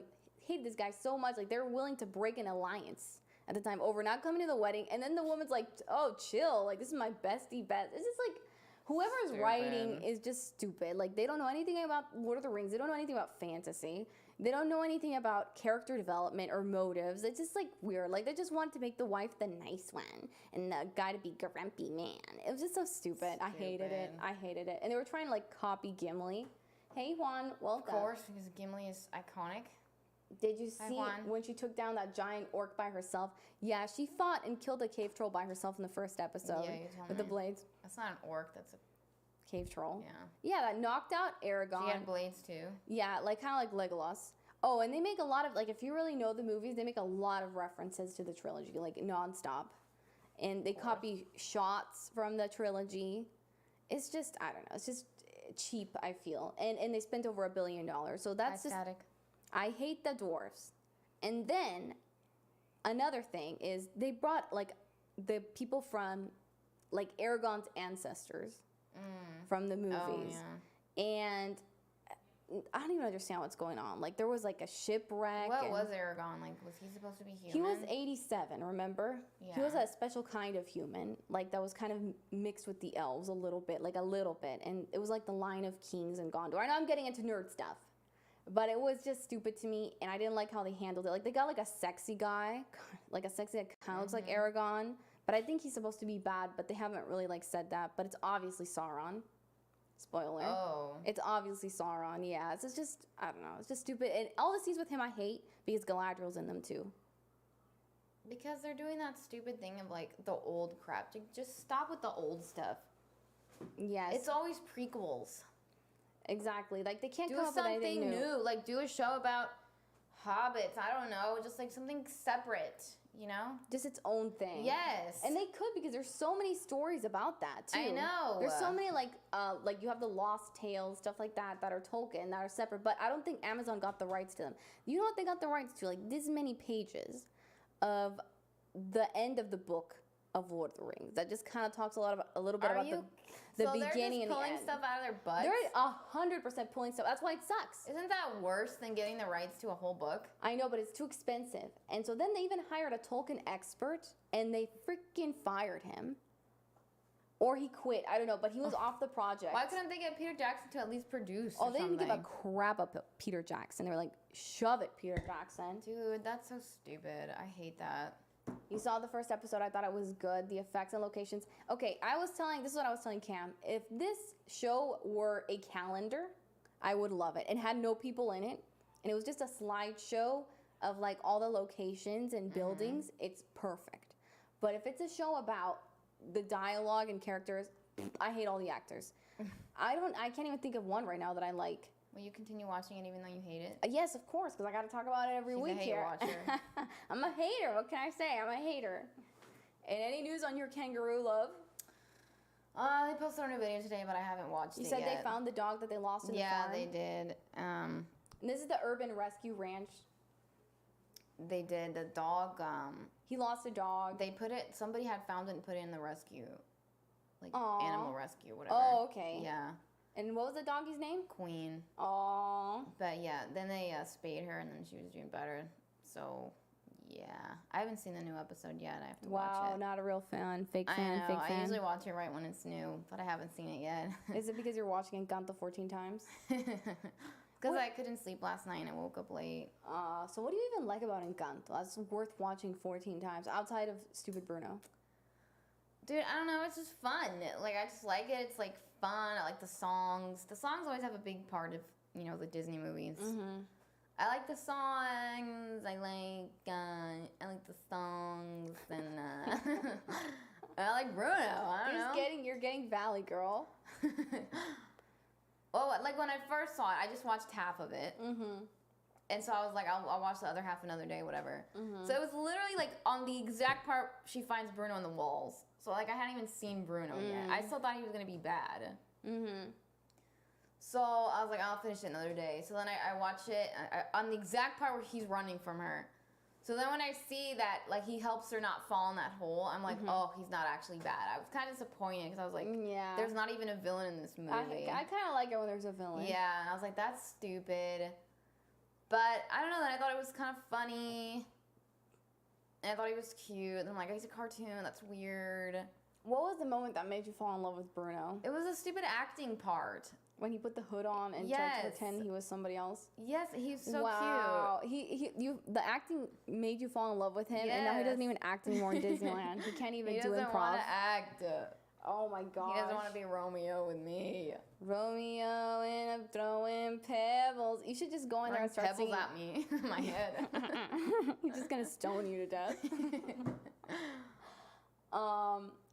this guy so much. Like, they were willing to break an alliance at the time over not coming to the wedding. And then the woman's like, oh, chill. Like, this is my bestie best. It's just like, whoever's writing is just stupid. Like, they don't know anything about Lord of the Rings. They don't know anything about fantasy. They don't know anything about character development or motives. It's just, like, weird. Like, they just want to make the wife the nice one and the guy to be grumpy man. It was just so stupid. I hated it. I hated it. And they were trying to, like, copy Gimli. Hey, Juan, welcome. Of course, because Gimli is iconic. Did you see when she took down that giant orc by herself? Yeah, she fought and killed a cave troll by herself in the first episode with the blades. That's not an orc, that's a cave troll. Yeah. Yeah, that knocked out Aragorn. She had blades too. Yeah, like kind of like Legolas. Oh, and they make a lot of, like, if you really know the movies, they make a lot of references to the trilogy, like nonstop. And they copy shots from the trilogy. It's just, I don't know, it's just cheap, I feel. And they spent over $1 billion. So that's just, I hate the dwarfs. And then another thing is they brought like the people from like Aragorn's ancestors from the movies. And I don't even understand what's going on. Like, there was like a shipwreck. What was Aragorn? Like, was he supposed to be human? He was 87, remember? Yeah. He was a special kind of human, like that was kind of mixed with the elves a little bit. And it was like the line of kings in Gondor. I know I'm getting into nerd stuff. But it was just stupid to me, and I didn't like how they handled it. Like, they got, like, a sexy guy, like a sexy that kind of looks like Aragorn. But I think he's supposed to be bad, but they haven't really, like, said that. But it's obviously Sauron. Spoiler. Oh. It's obviously Sauron, yeah. It's just, I don't know. It's just stupid. And all the scenes with him I hate because Galadriel's in them, too. Because they're doing that stupid thing of, like, the old crap. Just stop with the old stuff. Yes. It's always prequels. Exactly. Like, they can't do come up with anything something new. Like, do a show about Hobbits. I don't know, just like something separate, you know? Just its own thing. Yes. And they could, because there's so many stories about that too. I know. There's so many like you have the Lost Tales, stuff like that are Tolkien, that are separate. But I don't think Amazon got the rights to them. You know what they got the rights to? Like this many pages of the end of the book of Lord of the Rings. That just kind of talks a little bit about the so beginning and the they're just pulling end. stuff out of their butts? They're 100% pulling stuff. That's why it sucks. Isn't that worse than getting the rights to a whole book? I know, but it's too expensive. And so then they even hired a Tolkien expert, and they freaking fired him. Or he quit. I don't know, but he was off the project. Why couldn't they get Peter Jackson to at least produce Oh, or they didn't give a something? crap about Peter Jackson. They were like, shove it, Peter Jackson. Dude, that's so stupid. I hate that. You saw the first episode. I thought it was good. The effects and locations. Okay, this is what I was telling Cam. If this show were a calendar, I would love it. It had no people in it, and it was just a slideshow of like all the locations and buildings. It's perfect. But if it's a show about the dialogue and characters, I hate all the actors. I can't even think of one right now that I like. Will you continue watching it even though you hate it? Yes, of course, because I got to talk about it every She's a week hate here. watcher. I'm a hater. What can I say? I'm a hater. And any news on your kangaroo love? They posted a new video today, but I haven't watched it You said yet. they found the dog that they lost in the farm? Yeah, they did. And this is the Urban Rescue Ranch. They did. The dog, He lost a dog. somebody had found it and put it in the rescue. Like, Aw. animal rescue, whatever. Oh, okay. Yeah. And what was the doggy's name? Queen. Aww. But yeah, then they spayed her and then she was doing better. So, yeah. I haven't seen the new episode yet. I have to watch Wow, it. not a real fan. Fake I fan, know. fake I fan. usually watch it right when it's new, but I haven't seen it yet. Is it because you're watching Encanto 14 times? Because I couldn't sleep last night and I woke up late. So what do you even like about Encanto? That's worth watching 14 times, outside of stupid Bruno. Dude, I don't know. It's just fun. Like, I just like it. It's, like, fun. I like the songs. The songs always have a big part of, the Disney movies. Mm-hmm. I like the songs. I like the songs. And, I like Bruno. I don't know. You're getting Valley, girl. Well, like, when I first saw it, I just watched half of it. Mm-hmm. And so I was like, I'll watch the other half another day, whatever. Mm-hmm. So it was literally, like, on the exact part she finds Bruno on the walls. So, like, I hadn't even seen Bruno yet. I still thought he was going to be bad. Mm-hmm. So I was like, I'll finish it another day. So then I watch it on the exact part where he's running from her. So then when I see that, like, he helps her not fall in that hole, I'm like, oh, he's not actually bad. I was kind of disappointed because I was like, there's not even a villain in this movie. I kind of like it when there's a villain. Yeah, and I was like, that's stupid. But I don't know, then I thought it was kind of funny. And I thought he was cute. And I'm like, he's a cartoon, that's weird. What was the moment that made you fall in love with Bruno? It was a stupid acting part. When he put the hood on and tried to pretend he was somebody else? Yes, he's so wow. The acting made you fall in love with him, and now he doesn't even act anymore in Disneyland. He can't even do improv. He doesn't want to act. Oh my gosh. He doesn't want to be Romeo with me. Romeo and I'm throwing pebbles. You should just go in there and start pebbles singing. at me in my head. He's just gonna stone you to death.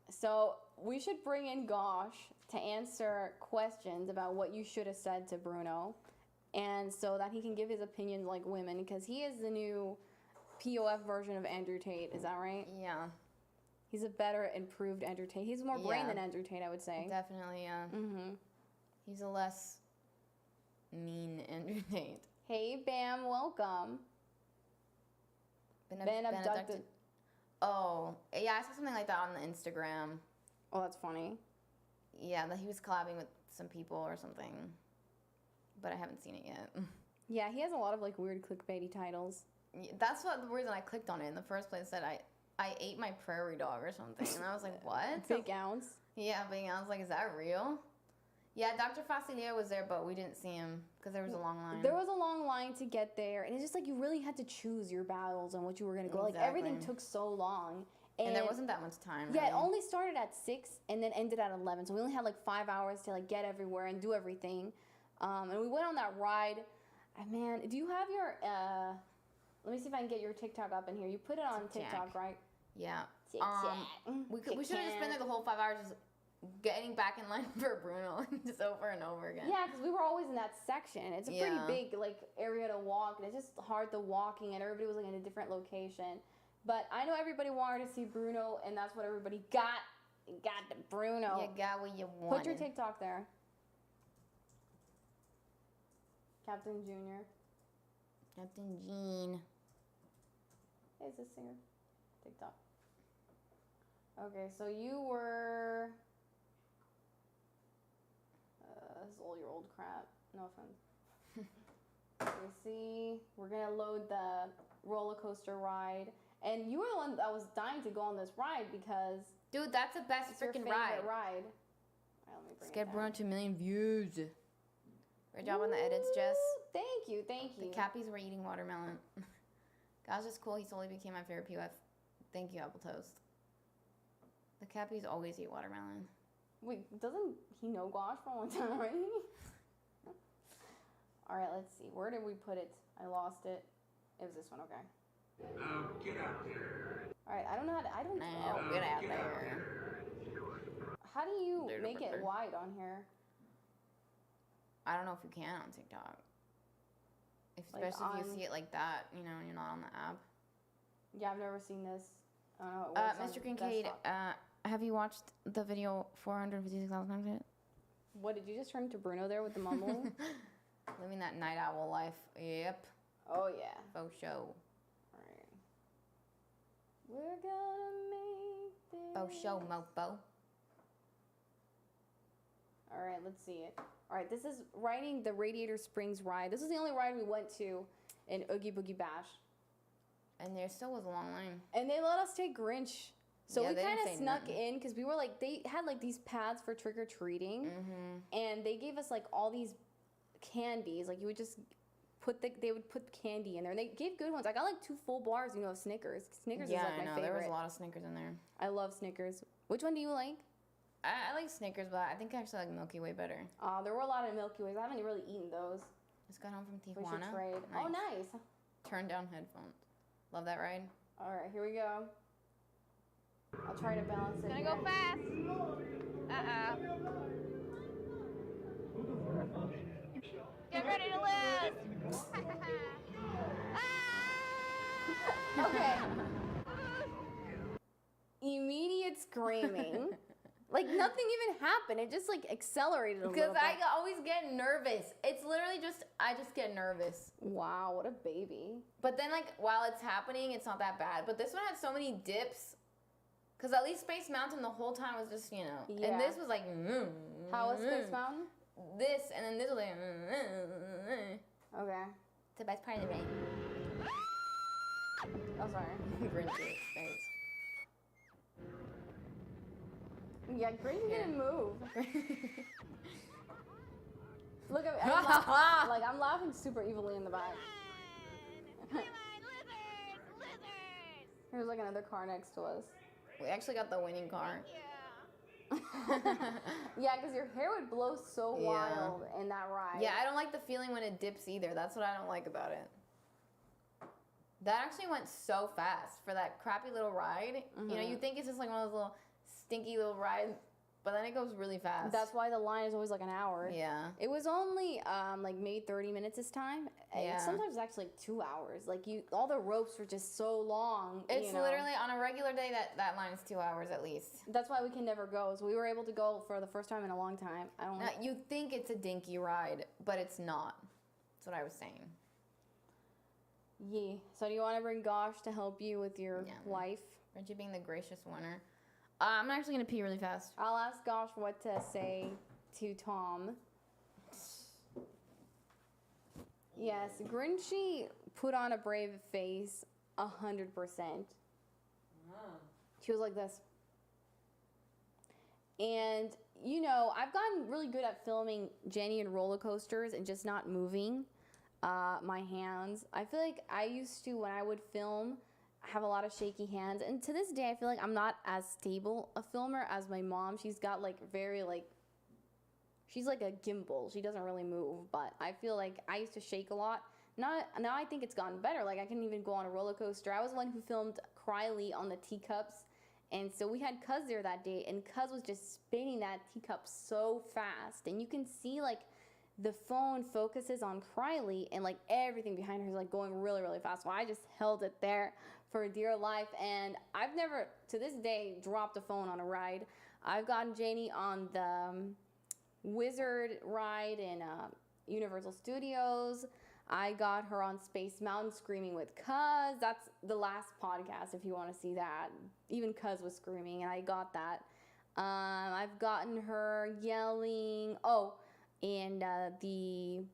So we should bring in Gosh to answer questions about what you should have said to Bruno, and so that he can give his opinion like women, because he is the new POF version of Andrew Tate. Is that right? Yeah. He's a better, improved Andrew Tate. He's more brain than Andrew Tate, I would say. Definitely, yeah. Mm-hmm. He's a less mean Andrew Tate. Hey, Bam, welcome. Been abducted. Oh, yeah, I saw something like that on the Instagram. Oh, that's funny. Yeah, that he was collabing with some people or something. But I haven't seen it yet. Yeah, he has a lot of like weird clickbaity titles. That's the reason I clicked on it in the first place. Said I ate my prairie dog or something, and I was like, what? Big ounce. Yeah, Big Ounce. Like, is that real? Yeah, Dr. Facilio was there, but we didn't see him because there was a long line. There was a long line to get there, and it's just like you really had to choose your battles and what you were gonna go. Like everything took so long. And there wasn't that much time. Yeah, really. it only started at 6 and then ended at 11. So we only had like 5 hours to like get everywhere and do everything. And we went on that ride. Man, do you have your? Let me see if I can get your TikTok up in here. You put it on TikTok, right? Yeah. TikTok. We should have just been there the whole 5 hours, just getting back in line for Bruno just over and over again. Yeah, because we were always in that section. It's a pretty big like area to walk, and it's just hard the walking, and everybody was like in a different location. But I know everybody wanted to see Bruno, and that's what everybody got. Got the Bruno. You got what you wanted. Put your TikTok there. Captain Junior. Captain Jean. Hey, is this singer? TikTok. Okay, so you were. This is all your old crap. No offense. We see. We're gonna load the roller coaster ride, and you were the one that was dying to go on this ride because. Dude, that's the best It's your freaking favorite ride. ride. All right, let me bring Let's it get down. Bruno to 1 million views. Great job on the edits, Jess. Woo! Thank you, thank The you. Cappies were eating watermelon. Gosh, just cool. He slowly became my favorite POF. Thank you, Apple Toast. The Cappies always eat watermelon. Wait, doesn't he know Gosh for a long time already? All right, let's see. Where did we put it? I lost it. It was this one, okay. Now get out there. All right, I don't know how to. I don't know. Now get out there. How do you make it wide on here? I don't know if you can on TikTok. Like Especially if you on- see it like that, you know, and you're not on the app. Yeah, I've never seen this. I don't know. It works on Mr. Kincaid, desktop. have you watched the video 456,000 times yet? What did you just turn to Bruno there with the mumble? Living that night owl life. Yep. Oh yeah. Faux show. All right. We're gonna make this. Faux show, mofo. All right, let's see it. All right, this is riding the Radiator Springs ride. This is the only ride we went to in Oogie Boogie Bash. And there still was a long line. And they let us take Grinch. So Yeah, we they didn't kind of say snuck nothing. in because we were like, they had like these pads for trick or treating. Mm-hmm. And they gave us like all these candies. Like you would just they would put candy in there. And they gave good ones. I got like 2 full bars, of Snickers. Snickers is Yeah, like I my know. favorite. There was a lot of Snickers in there. I love Snickers. Which one do you like? I like Snickers, but I think I actually like Milky Way better. There were a lot of Milky Ways. I haven't really eaten those. Just got home from We Tijuana. should trade. Oh, nice. Turn down headphones. Love that ride. All right, here we go. I'll try to balance it. Gonna here. go fast. Get ready to lose. Okay. Immediate screaming. Like nothing even happened. It just like accelerated a little Because bit. I always get nervous. It's literally just, I just get nervous. Wow, what a baby. But then like, while it's happening, it's not that bad. But this one had so many dips. Because at least Space Mountain the whole time was just, Yeah. And this was like, How was Space Mountain? This, and then this was like, Okay. It's the best part of the rain. Oh, sorry. Grinch's face. Yeah, Green didn't move. Look at me. I'm laughing super evilly in the back. Here's like another car next to us. We actually got the winning car. Yeah, because your hair would blow so Yeah. wild in that ride. Yeah, I don't like the feeling when it dips either. That's what I don't like about it. That actually went so fast for that crappy little ride. You think it's just like one of those little stinky little rides, but then it goes really fast. That's why the line is always like an hour. Yeah. It was only like maybe 30 minutes this time. Yeah. Sometimes it's actually like 2 hours. Like all the ropes were just so long. It's you know. literally on a regular day that line is 2 hours at least. That's why we can never go. So we were able to go for the first time in a long time. I don't. Now, you think it's a dinky ride, but it's not. That's what I was saying. Yeah. So do you want to bring Gosh to help you with your life? Reggie being the gracious winner. I'm actually gonna pee really fast. I'll ask Gosh what to say to Tom. Yes, Grinchy put on a brave face 100%. She was like this. And, I've gotten really good at filming Jenny and roller coasters and just not moving my hands. I feel like I used to, when I would film, have a lot of shaky hands. And to this day, I feel like I'm not as stable a filmer as my mom. She's got she's like a gimbal. She doesn't really move, but I feel like I used to shake a lot. Now I think it's gotten better. Like I can even go on a roller coaster. I was the one who filmed Crylee on the teacups And so we had Cuz there that day, and Cuz was just spinning that teacup so fast. And you can see like the phone focuses on Krylie, and like everything behind her is like going really, really fast. So I just held it there for dear life. And I've never, to this day, dropped a phone on a ride. I've gotten Janie on the Wizard ride in Universal Studios. I got her on Space Mountain screaming with Cuz. That's the last podcast if you want to see that. Even Cuz was screaming, and I got that. I've gotten her yelling. Oh, and the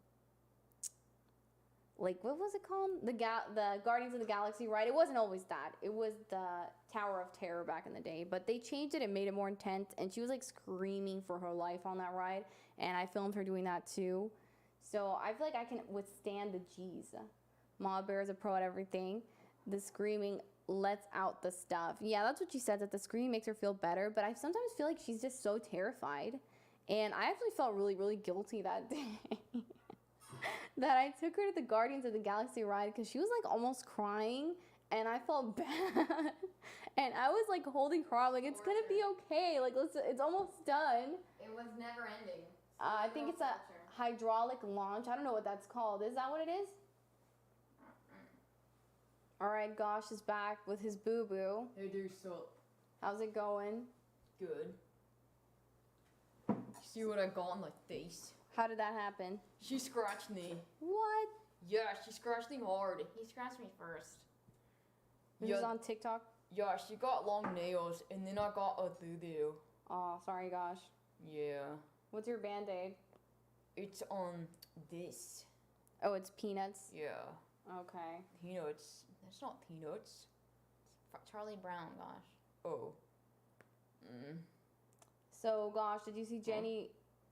like, what was it called? The Guardians of the Galaxy ride. It wasn't always that. It was the Tower of Terror back in the day, but they changed it and made it more intense. And she was like screaming for her life on that ride, and I filmed her doing that too. So I feel like I can withstand the G's. Mama Bear is a pro at everything. The screaming lets out the stuff. Yeah, that's what she said, that the screaming makes her feel better, but I sometimes feel like she's just so terrified. And I actually felt really, really guilty that day that I took her to the Guardians of the Galaxy ride because she was like almost crying, and I felt bad. And I was like holding her up, like, it's gonna be okay. Like, it's almost done. It was never ending. I think it's a hydraulic launch. I don't know what that's called. Is that what it is? All right, Gosh is back with his boo-boo. Hey, dude, so How's it going? good. See what I got on my face? How did that happen? She scratched me. What? Yeah, she scratched me hard. He scratched me first. This is on TikTok? Yeah, she got long nails, and then I got a doo-doo. Oh, sorry, Gosh. Yeah. What's your Band-Aid? It's on this. Oh, it's peanuts? Yeah. Okay. Peanuts. That's not peanuts. It's Charlie Brown, gosh. Oh. So, Gosh, did you see Jenny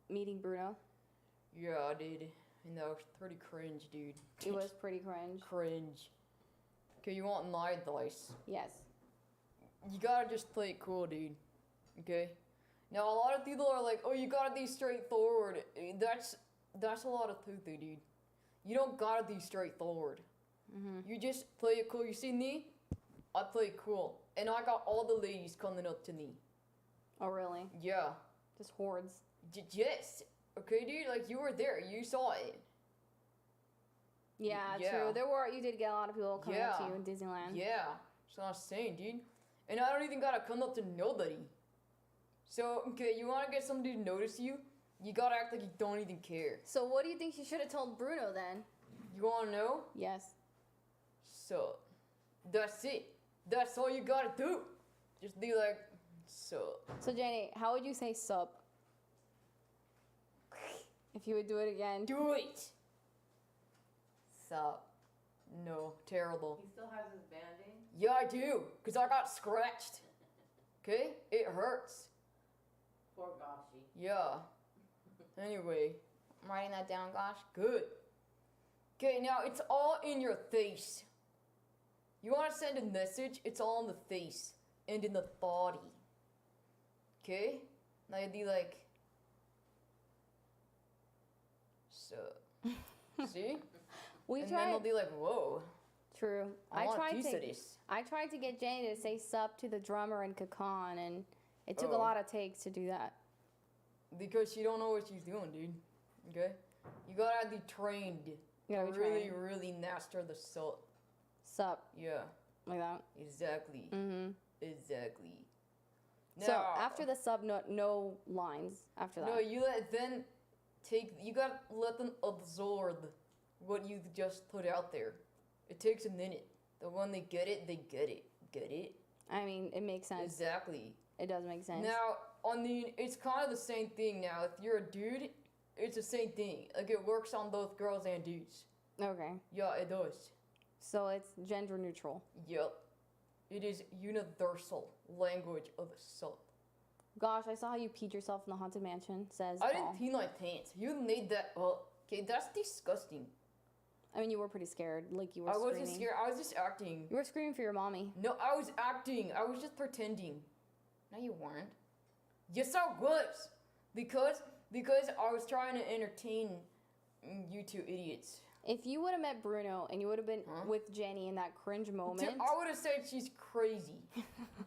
meeting Bruno? Yeah, I did. And that was pretty cringe, dude. It was pretty cringe. Cringe. Okay, you want my advice? Yes. You gotta just play it cool, dude. Okay? Now, a lot of people are like, oh, you gotta be straightforward. That's a lot of tutu, dude. You don't gotta be straightforward. You just play it cool. You see me? I play it cool. And I got all the ladies coming up to me. Oh, really? Yeah. Just hordes. Yes. Okay, dude? Like, you were there. You saw it. Yeah, Yeah. true. You did get a lot of people coming up to you in Disneyland. Yeah. That's what I'm saying, dude. And I don't even gotta come up to nobody. So, okay, you wanna get somebody to notice you? You gotta act like you don't even care. So what do you think she should have told Bruno then? You wanna know? Yes. So, that's it. That's all you gotta do. Just be like, so. So Jenny, how would you say sup? If you would do it again. Do it! Sup. No, terrible. He still has his Band-Aid? Yeah, I do, because I got scratched. Okay? It hurts. Poor Goshy. Yeah. Anyway. I'm writing that down, gosh. Good. Okay, now it's all in your face. You want to send a message? It's all in the face and in the body. Okay? Now you'd be like, so. See? And then they'll be like, whoa. True. I want a piece of this. I tried to get Jenny to say sup to the drummer in Kakan, and it took a lot of takes to do that. Because she don't know what she's doing, dude. Okay? You gotta be trained. You gotta be really, trained. really master the sup. Sup. Yeah. Like that. Exactly. Mm-hmm. Exactly. So Now, after the sub, no lines after that. no, you let them you gotta let them absorb what you just put out there. It takes a minute. But when they get it, they get it. Get it? I mean, it makes sense. Exactly. It does make sense. Now, it's kind of the same thing now. If you're a dude, it's the same thing. Like, it works on both girls and dudes. Okay. Yeah, it does. So it's gender neutral. Yep. It is universal language of sup. Gosh, I saw how you peed yourself in the Haunted Mansion, says I Paul. didn't pee my pants. You made that up. Okay, that's disgusting. I mean, you were pretty scared. Like, you were I screaming. wasn't scared. I was just acting. You were screaming for your mommy. No, I was acting. I was just pretending. No, you weren't. Yes, I was. Because I was trying to entertain you two idiots. If you would have met Bruno and you would have been with Jenny in that cringe moment. Dude, I would have said she's crazy.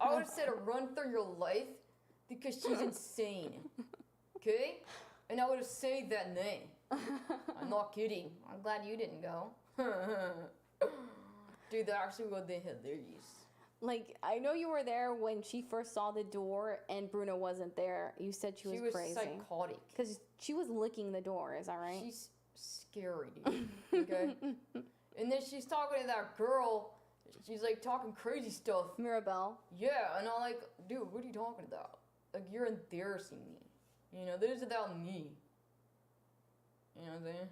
I would have said run for your life because she's insane. Okay? And I would have said that name. I'm not kidding. I'm glad you didn't go. Dude, that actually would have been hilarious. Like, I know you were there when she first saw the door and Bruno wasn't there. You said she was crazy. Psychotic. Because she was licking the door, is that right? She's scary, dude. Okay? And then she's talking to that girl. She's like talking crazy stuff. Mirabelle. Yeah, and I'm like, dude, what are you talking about? Like, you're embarrassing me. You know, this is about me. You know what I'm saying?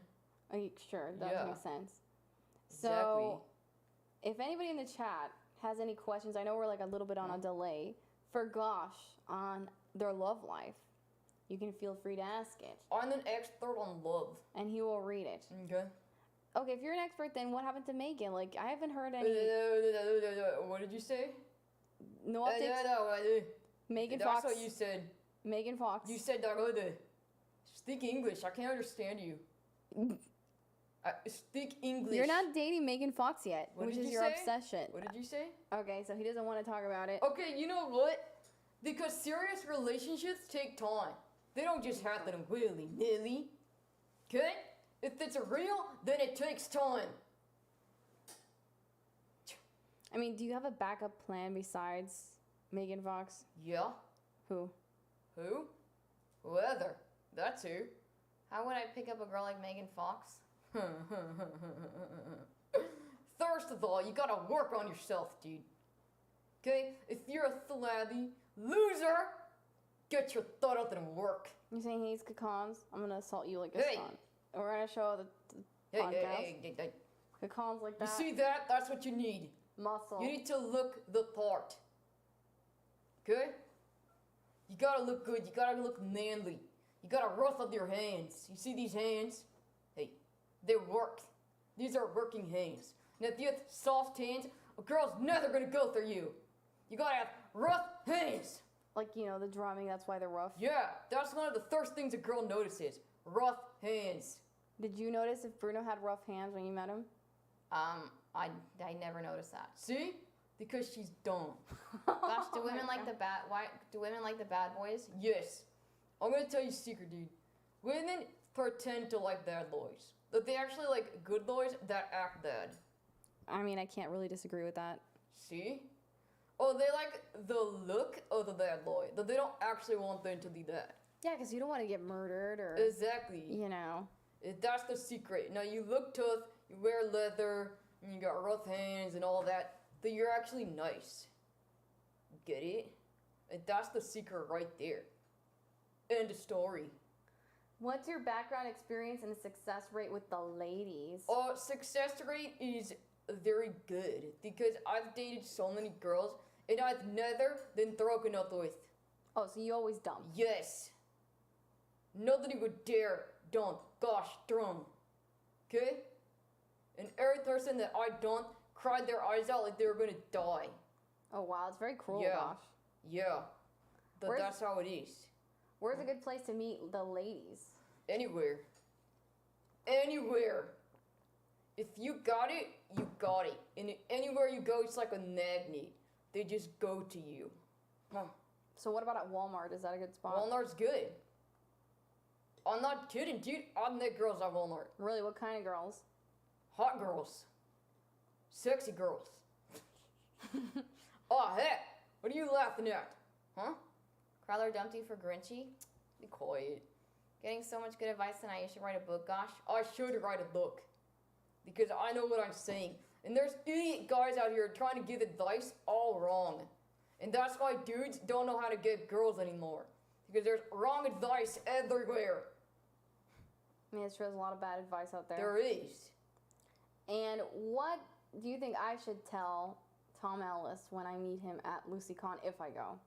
Are you sure? That Yeah. makes sense. Exactly. So, if anybody in the chat has any questions, I know we're like a little bit on a delay, for Gosh on their love life, you can feel free to ask it. I'm an expert on love. And he will read it. Okay. Okay, if you're an expert, then what happened to Megan? Like, I haven't heard any. What did you say? No updates. Megan Fox. That's what you said. Megan Fox. You said speak English. I can't understand you. Speak English. You're not dating Megan Fox yet, What which did is you your say? obsession. What did you say? Okay, so he doesn't want to talk about it. Okay, you know what? Because serious relationships take time. They don't just happen willy-nilly. Okay? If it's real, then it takes time. I mean, do you have a backup plan besides Megan Fox? Yeah. Who? Who? Whoever. That's who. How would I pick up a girl like Megan Fox? First of all, you gotta work on yourself, dude. Okay? If you're a flabby loser, get your thought out and work. You saying he's cacons? I'm gonna assault you like a Hey. son. We're gonna show the podcast. Hey. Cacons like You that. see that? That's what you need. Muscle. You need to look the part. Okay? You gotta look good. You gotta look manly. You gotta rough up your hands. You see these hands? Hey, they work. These are working hands. And if you have soft hands, a girl's never gonna go through you. You gotta have rough hands. Like, you know, the drumming, that's why they're rough. Yeah, that's one of the first things a girl notices. Rough hands. Did you notice if Bruno had rough hands when you met him? I never noticed that. See? Because she's dumb. Gosh, do women like the bad? Why do women like the bad boys? Yes. I'm gonna tell you a secret, dude. Women pretend to like bad boys. But they actually like good boys that act bad. I mean, I can't really disagree with that. See? Oh, they like the look of the bad boy, but they don't actually want them to be bad. Yeah, because you don't want to get murdered or, Exactly. you know. That's the secret. Now, you look tough, you wear leather, and you got rough hands and all that, but you're actually nice. Get it? And that's the secret right there. End of story. What's your background experience and success rate with the ladies? Success rate is very good because I've dated so many girls and I've never been broken up with. Oh, so you always dump? Yes. Nobody would dare don't gosh darn. Okay? And every person that I don't cried their eyes out like they were gonna die. Oh, wow, it's very cruel, Yeah. gosh. Yeah. But Where's- that's how it is. Where's a good place to meet the ladies? Anywhere. Anywhere. If you got it, you got it. And anywhere you go, it's like a magnet. They just go to you. Huh. So what about at Walmart? Is that a good spot? Walmart's good. I'm not kidding, dude. I've met girls at Walmart. Really, what kind of girls? Hot girls. Sexy girls. Oh, heck. What are you laughing at? Huh? Crowler dumped you for Grinchy? Be quiet. Getting so much good advice tonight. You should write a book, gosh. I should write a book. Because I know what I'm saying. And there's idiot guys out here trying to give advice all wrong. And that's why dudes don't know how to get girls anymore. Because there's wrong advice everywhere. I mean, it's true, there's a lot of bad advice out there. There is. And what do you think I should tell Tom Ellis when I meet him at LucyCon if I go?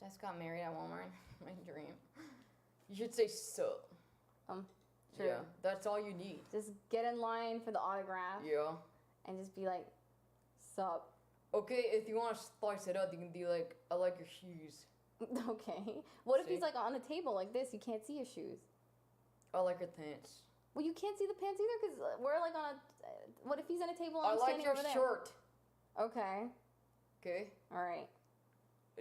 Just got married at Walmart. My dream. You should say sup. True. Yeah, that's all you need. Just get in line for the autograph Yeah. and just be like, sup. Okay, if you want to spice it up, you can be like, I like your shoes. Okay. What if See? he's like on the table like this? You can't see his shoes. I like your pants. Well, you can't see the pants either because we're like on a. What if he's at a table and I I'm like standing your over there? shirt. Okay. Okay. All right.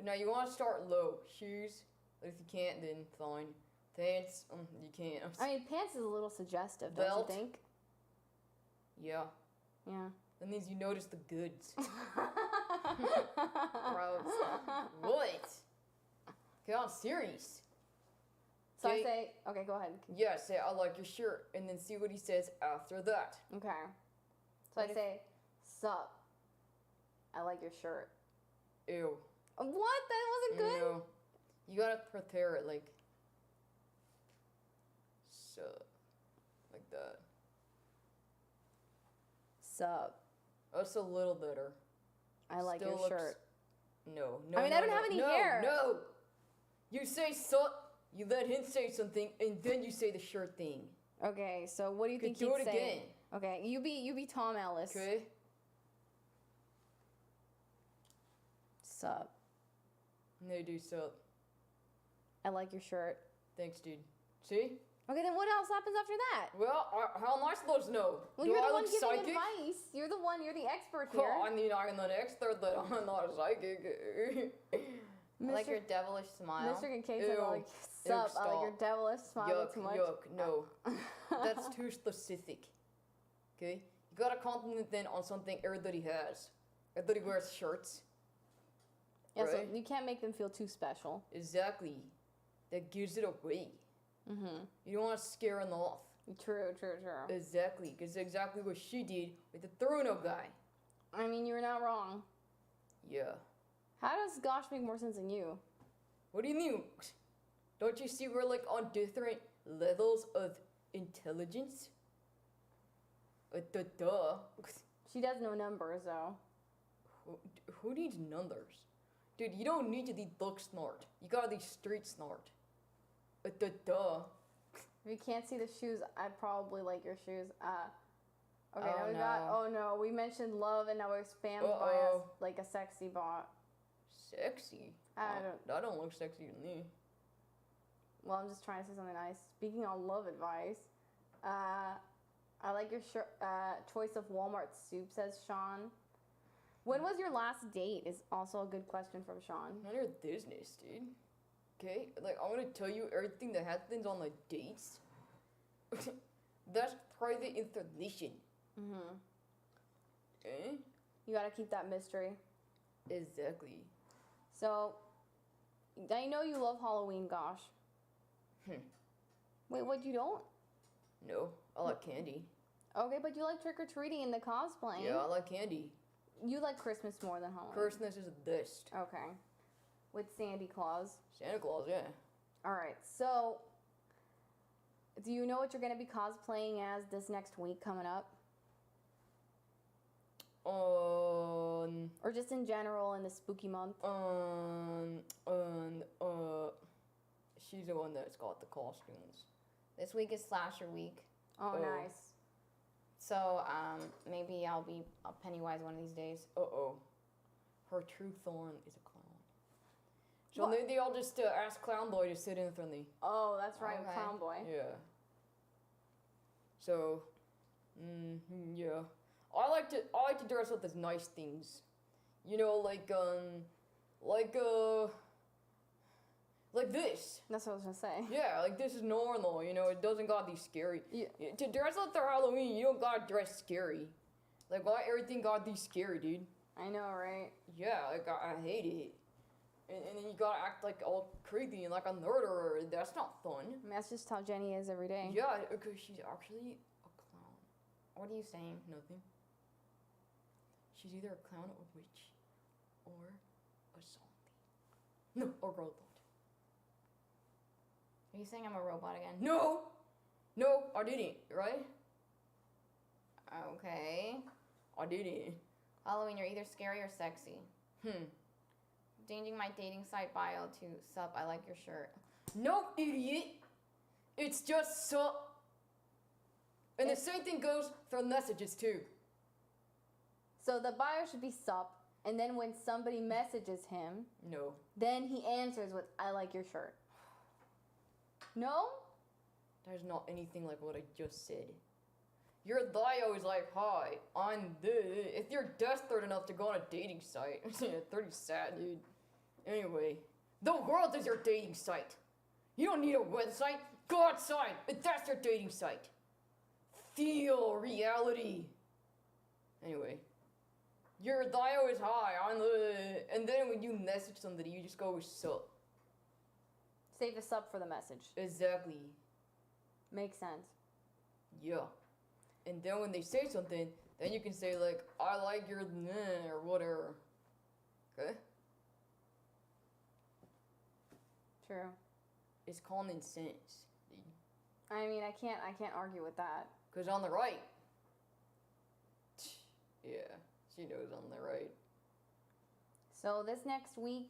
Now you want to start low. Shoes. If you can't, then fine. Pants. You can't. I mean, pants is a little suggestive, Belt. don't you think? Yeah. Yeah. That means you notice the goods. Gross. What? Okay, I'm serious. So I Okay. say, okay, go ahead. Yeah, say I like your shirt, and then see what he says after that. Okay. So I say, sup. I like your shirt. Ew. What? That wasn't good? No. You gotta prepare it like so, like that. Sup. That's a little better. I like Still your looks- shirt. No, no. I mean, no, I don't no, have any no, hair. No. You say sup. You let him say something, and then you say the shirt thing. Okay, so what do you Okay, think do he'd it say? again. Okay, you be Tom Ellis. Okay. Sup. No, do sup. I like your shirt. Thanks, dude. See? Okay, then what else happens after that? Well, how am I supposed to know? Well, Do you're I the one look giving psychic? advice. You're the expert Well, here. I mean, I'm the expert that I'm not a psychic. I like your devilish smile. Mr. Kincaid Ew. said, like, Ew, sup, I like your stop. devilish smile Yuck, too much. yuck, no. That's too specific. Okay? You gotta compliment then on something everybody has. Everybody wears shirts. Yeah, so right? you can't make them feel too special. Exactly. That gives it away. Mm-hmm. You don't want to scare them off. True. Exactly. Because exactly what she did with the Bruno guy. I mean, you're not wrong. Yeah. How does Gosh make more sense than you? What do you mean? Don't you see we're like on different levels of intelligence? Duh. She does know numbers, though. Who needs numbers? Dude, you don't need to be book smart. You gotta be street smart. Duh. If you can't see the shoes, I probably like your shoes. Okay, Oh, now we no. got. Oh no, we mentioned love, and now we're spammed by Uh-oh. like a sexy bot. Sexy? I don't. That don't look sexy to me. Well, I'm just trying to say something nice. Speaking on love advice, I like your choice of Walmart soup, says Sean. When was your last date? Is also a good question from Sean. None of your business, dude. Okay? Like, I'm gonna tell you everything that happens on the dates. That's private information. Mm-hmm. Eh? You gotta keep that mystery. Exactly. So, I know you love Halloween, Gosh. Wait, what, you don't? No, I like candy. Okay, but you like trick-or-treating and the cosplaying. Yeah, I like candy. You like Christmas more than Halloween. Christmas is the best. Okay. With Sandy Claus. Santa Claus, yeah. Alright, so do you know what you're gonna be cosplaying as this next week coming up? Or just in general in the spooky month? She's the one that's got the costumes. This week is slasher week. Oh, nice. So, maybe I'll be a Pennywise one of these days. Uh-oh. Her true thorn is a clown. So they all just ask Clown Boy to sit in front of me. Oh, that's right, Okay. Clown Boy. Yeah. So, yeah. I like to dress up as nice things. You know, like this. That's what I was gonna say. Yeah, like this is normal, you know, it doesn't gotta be scary. Yeah. To dress up for Halloween, you don't gotta dress scary. Like, why everything gotta be scary, dude? I know, right? Yeah, like, I hate it. And then you gotta act like all creepy and like a murderer. That's not fun. I mean, that's just how Jenny is every day. Yeah, because she's actually a clown. What are you saying? Nothing. She's either a clown, a witch, or a zombie. No, or robot. Are you saying I'm a robot again? No! No, I didn't, right? Okay. I didn't. Halloween, you're either scary or sexy. Changing my dating site bio to sup, I like your shirt. No, idiot! It's just sup. And the same thing goes for messages too. So the bio should be sup, and then when somebody messages him, No. then he answers with, I like your shirt. No? That is not anything like what I just said. Your bio is like, hi, I'm the. If you're desperate enough to go on a dating site, it's pretty sad, dude. Anyway, the world is your dating site. You don't need a website. Go outside, and that's your dating site. Feel reality. Anyway, your bio is hi, I'm the. And then when you message somebody, you just go sup. Save us up for the message. Exactly. Makes sense. Yeah. And then when they say something, then you can say like, I like your meh or whatever. Okay? True. It's common sense. I mean, I can't argue with that. Cause on the right. Yeah, she knows on the right. So this next week,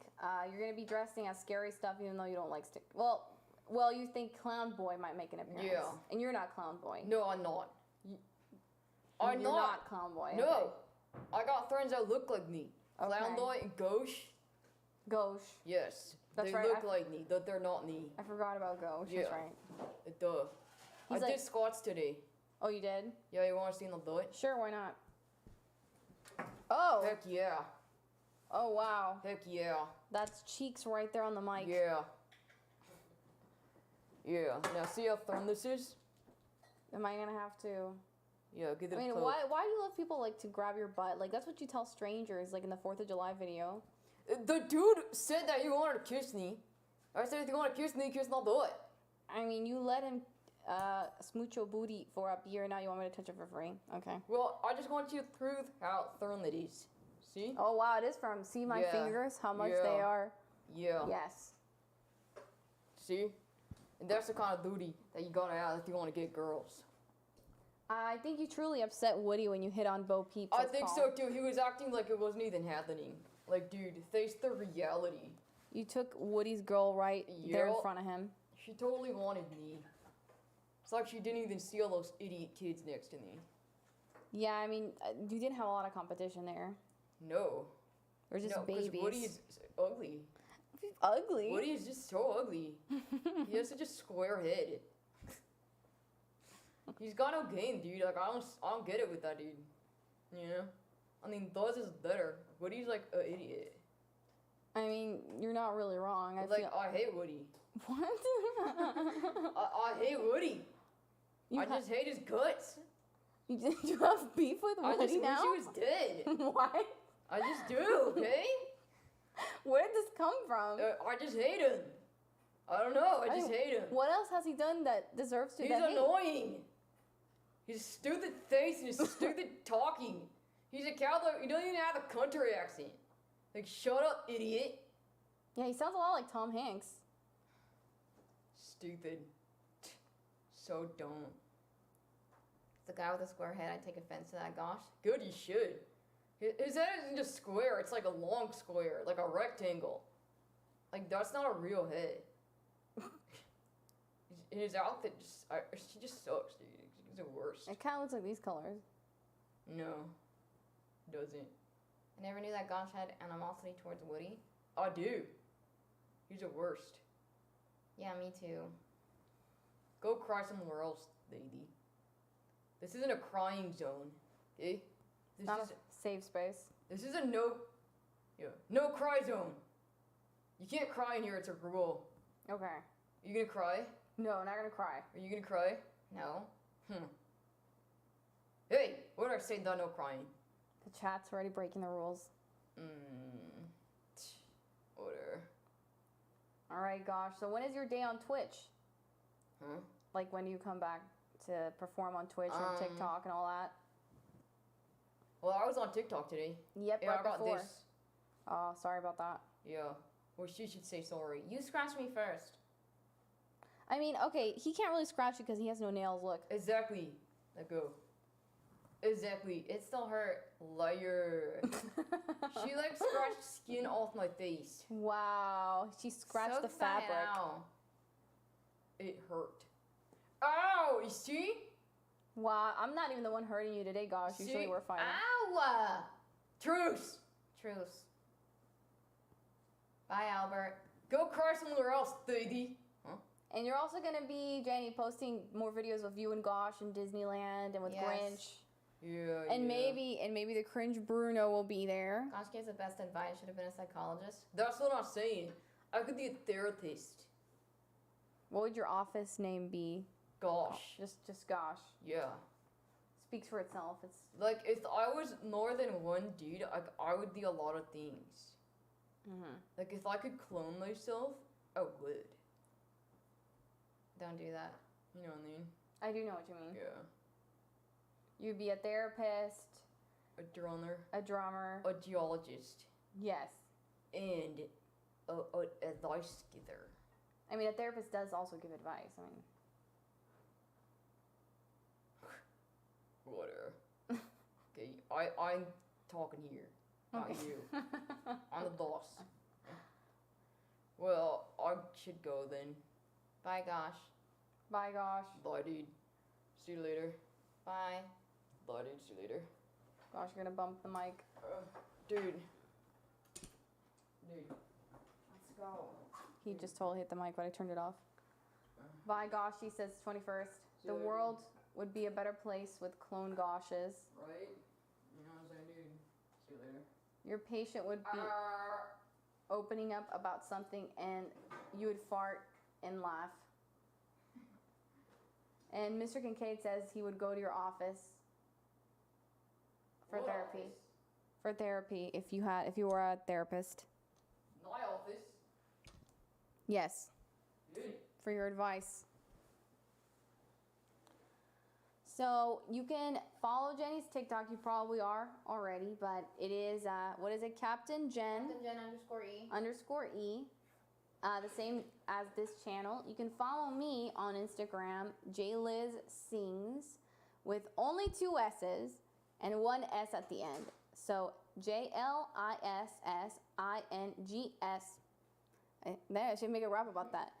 you're gonna be dressing as scary stuff, even though you don't like stick. Well, you think Clown Boy might make an appearance. Yeah. And you're not Clown Boy. No, I'm not. You're not Clown Boy. No. Okay. I got friends that look like me. Okay. Clown Boy and Gauche. Gauche. Yes. That's they right, look like me, but they're not me. I forgot about Gauche. Yeah. That's right. Duh. He's I like- did squats today. Oh, you did? Yeah, you want to see them do it? Sure, why not? Oh. Heck yeah. Oh, wow. Heck yeah. That's cheeks right there on the mic. Yeah. Yeah. Now see how firm this is? Am I gonna have to? Yeah, get I it mean, close. why do you love people like to grab your butt? Like that's what you tell strangers, like in the 4th of July video. The dude said that he wanted to kiss me. I said if you want to kiss me, kiss, not do it. I mean, you let him smooch your booty for a year. Now you want me to touch it for free? Okay. Well, I just want you to prove how firm it is. See? Oh wow, it is firm. See my Yeah. fingers? How much Yeah. they are? Yeah. Yes. See? And that's the kind of booty that you gotta have if you want to get girls. I think you truly upset Woody when you hit on Bo Peep. I think so too. He was acting like it wasn't even happening. Like, dude, face the reality. You took Woody's girl right there in Yup. front of him. She totally wanted me. It's like she didn't even see all those idiot kids next to me. Yeah, I mean, you didn't have a lot of competition there. No. They're just No, 'cause babies. Woody is ugly. Ugly. Woody is just so ugly. He has such a square head. He's got no game, dude. Like I don't get it with that dude. You know? I mean, Buzz is better. Woody's like an idiot. I mean, you're not really wrong. I hate Woody. What? I hate Woody. You I just hate his guts. You have beef with I Woody just now? wish he was dead. Why? I just do, okay? Where did this come from? I just hate him. I don't know. I just hate him. What else has he done that deserves to He's get hate? annoying. His stupid face and his stupid talking. He's a cowboy. He doesn't even have a country accent. Like, shut up, idiot. Yeah, he sounds a lot like Tom Hanks. Stupid. So dumb. The guy with the square head, I take offense to that, gosh. Good, you should. His head isn't just square. It's like a long square, like a rectangle. Like, that's not a real head. His outfit she just sucks, dude. He's the worst. It kind of looks like these colors. No, doesn't. I never knew that Gosh had animosity towards Woody. I do. He's the worst. Yeah, me too. Go cry somewhere else, lady. This isn't a crying zone, okay? It's not a safe space. This is a no cry zone. You can't cry in here, it's a rule. Okay. You gonna cry? No, not gonna cry. Are you gonna cry? No. Hey, what did I say? No crying. The chat's already breaking the rules. Whatever. All right, gosh. So when is your day on Twitch? Huh? Like when you come back to perform on Twitch or TikTok and all that? Well, I was on TikTok today. Yep, Yeah, right I got before. this. Oh, sorry about that. Yeah. Well, she should say sorry. You scratched me first. I mean, okay, he can't really scratch you because he has no nails. Look. Exactly. Let go. Exactly. It still hurt. Liar. She like scratched skin off my face. Wow. She scratched the Soak that fabric. out. It hurt. Ow! You see? Wow, I'm not even the one hurting you today, gosh. Usually we're fighting. Ow! Truce. Truce. Bye, Albert. Go cry somewhere else, lady. Huh? And you're also gonna be, Jenny, posting more videos of you and Gosh in Disneyland and with Grinch. Yeah, And maybe the cringe Bruno will be there. Gosh gives the best advice. Should have been a psychologist. That's what I'm saying. I could be a therapist. What would your office name be? Gosh. Just Gosh. Yeah. Speaks for itself. It's Like, if I was more than one dude, I would do a lot of things. Like, if I could clone myself, I would. Don't do that. You know what I mean? I do know what you mean. Yeah. You'd be a therapist, A drummer. a drummer. A geologist. Yes. And a advice giver. I mean, a therapist does also give advice. I mean, Whatever. Okay, I'm talking here. Not you. I'm the boss. Well, I should go then. Bye, Gosh. bye, Gosh. Bye, dude. See you later. Bye. Bye, dude. See you later. Gosh, you're gonna bump the mic. Dude. Let's go. He just totally hit the mic, but I turned it off. Bye, Gosh. He says 21st. The world would be a better place with clone Goshes. Right? You know what I'm saying, dude? See you later. Your patient would be opening up about something and you would fart and laugh. And Mr. Kincaid says he would go to your office for What therapy. office? For therapy, if you were a therapist. My office. Yes, Dude. for your advice. So you can follow Jenny's TikTok. You probably are already, but it is what is it? Captain Jen _E. The same as this channel. You can follow me on Instagram, JLizSings, with only 2 S's and 1 S at the end. So JLISSINGS. I should make a rap about that.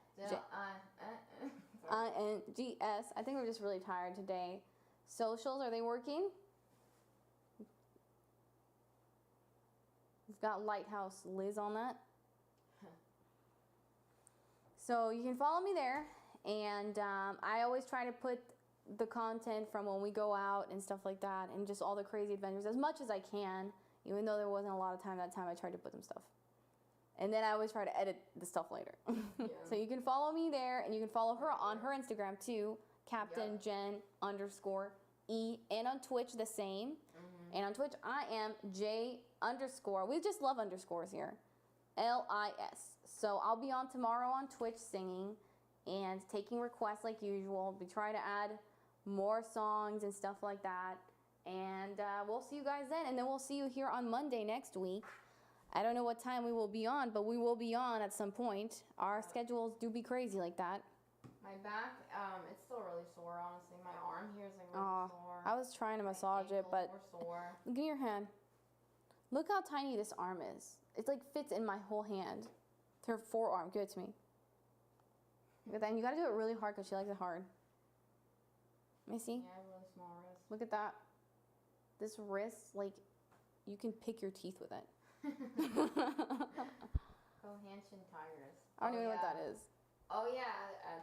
INGS. I think we're just really tired today. Socials, are they working? We've got Lighthouse Liz on that. So you can follow me there, and I always try to put the content from when we go out and stuff like that, and just all the crazy adventures as much as I can. Even though there wasn't a lot of time that time, I tried to put some stuff. And then I always try to edit the stuff later. So you can follow me there, and you can follow her on her Instagram too, Captain Jen _E, and on Twitch the same. And on Twitch I am J_. We just love underscores here, LIS. So I'll be on tomorrow on Twitch singing and taking requests like usual. We try to add more songs and stuff like that. And we'll see you guys then. And then we'll see you here on Monday next week. I don't know what time we will be on, but we will be on at some point. Our schedules do be crazy like that. My back, it's still really sore, honestly. My arm here is like really sore. I was trying to massage it, but sore. give me your hand. Look how tiny this arm is. It like fits in my whole hand. Her forearm. Give it to me. Look at that. And you gotta do it really hard because she likes it hard. Let me see. Yeah, I have really small wrist. Look at that. This wrist, like, you can pick your teeth with it. Cohension Tigers. I don't even know what that is. Oh yeah,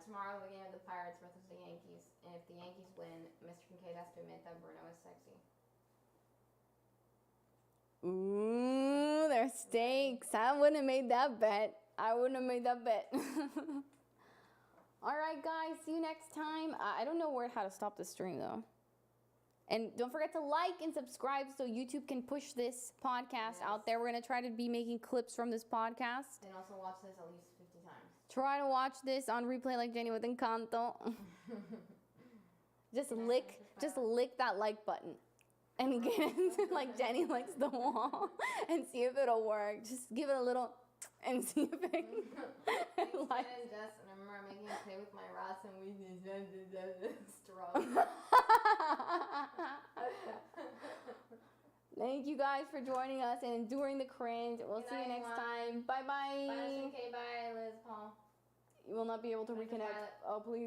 tomorrow the game of the Pirates versus the Yankees, and if the Yankees win, Mr. Kincaid has to admit that Bruno is sexy. Ooh, there's stakes. I wouldn't have made that bet. All right, guys. See you next time. I don't know how to stop the stream though. And don't forget to like and subscribe so YouTube can push this podcast out there. We're gonna try to be making clips from this podcast. And also watch this at least 50 times. Try to watch this on replay like Jenny with Encanto. just lick that like button. And get it like Jenny likes the wall and see if it'll work. Just give it a little and see if it like. And I remember making a play with my rats and we straw. Thank you guys for joining us and enduring the cringe. We'll see you next time. Bye bye. Bye, okay, bye, Liz, Paul. You will not be able to reconnect. Oh, please.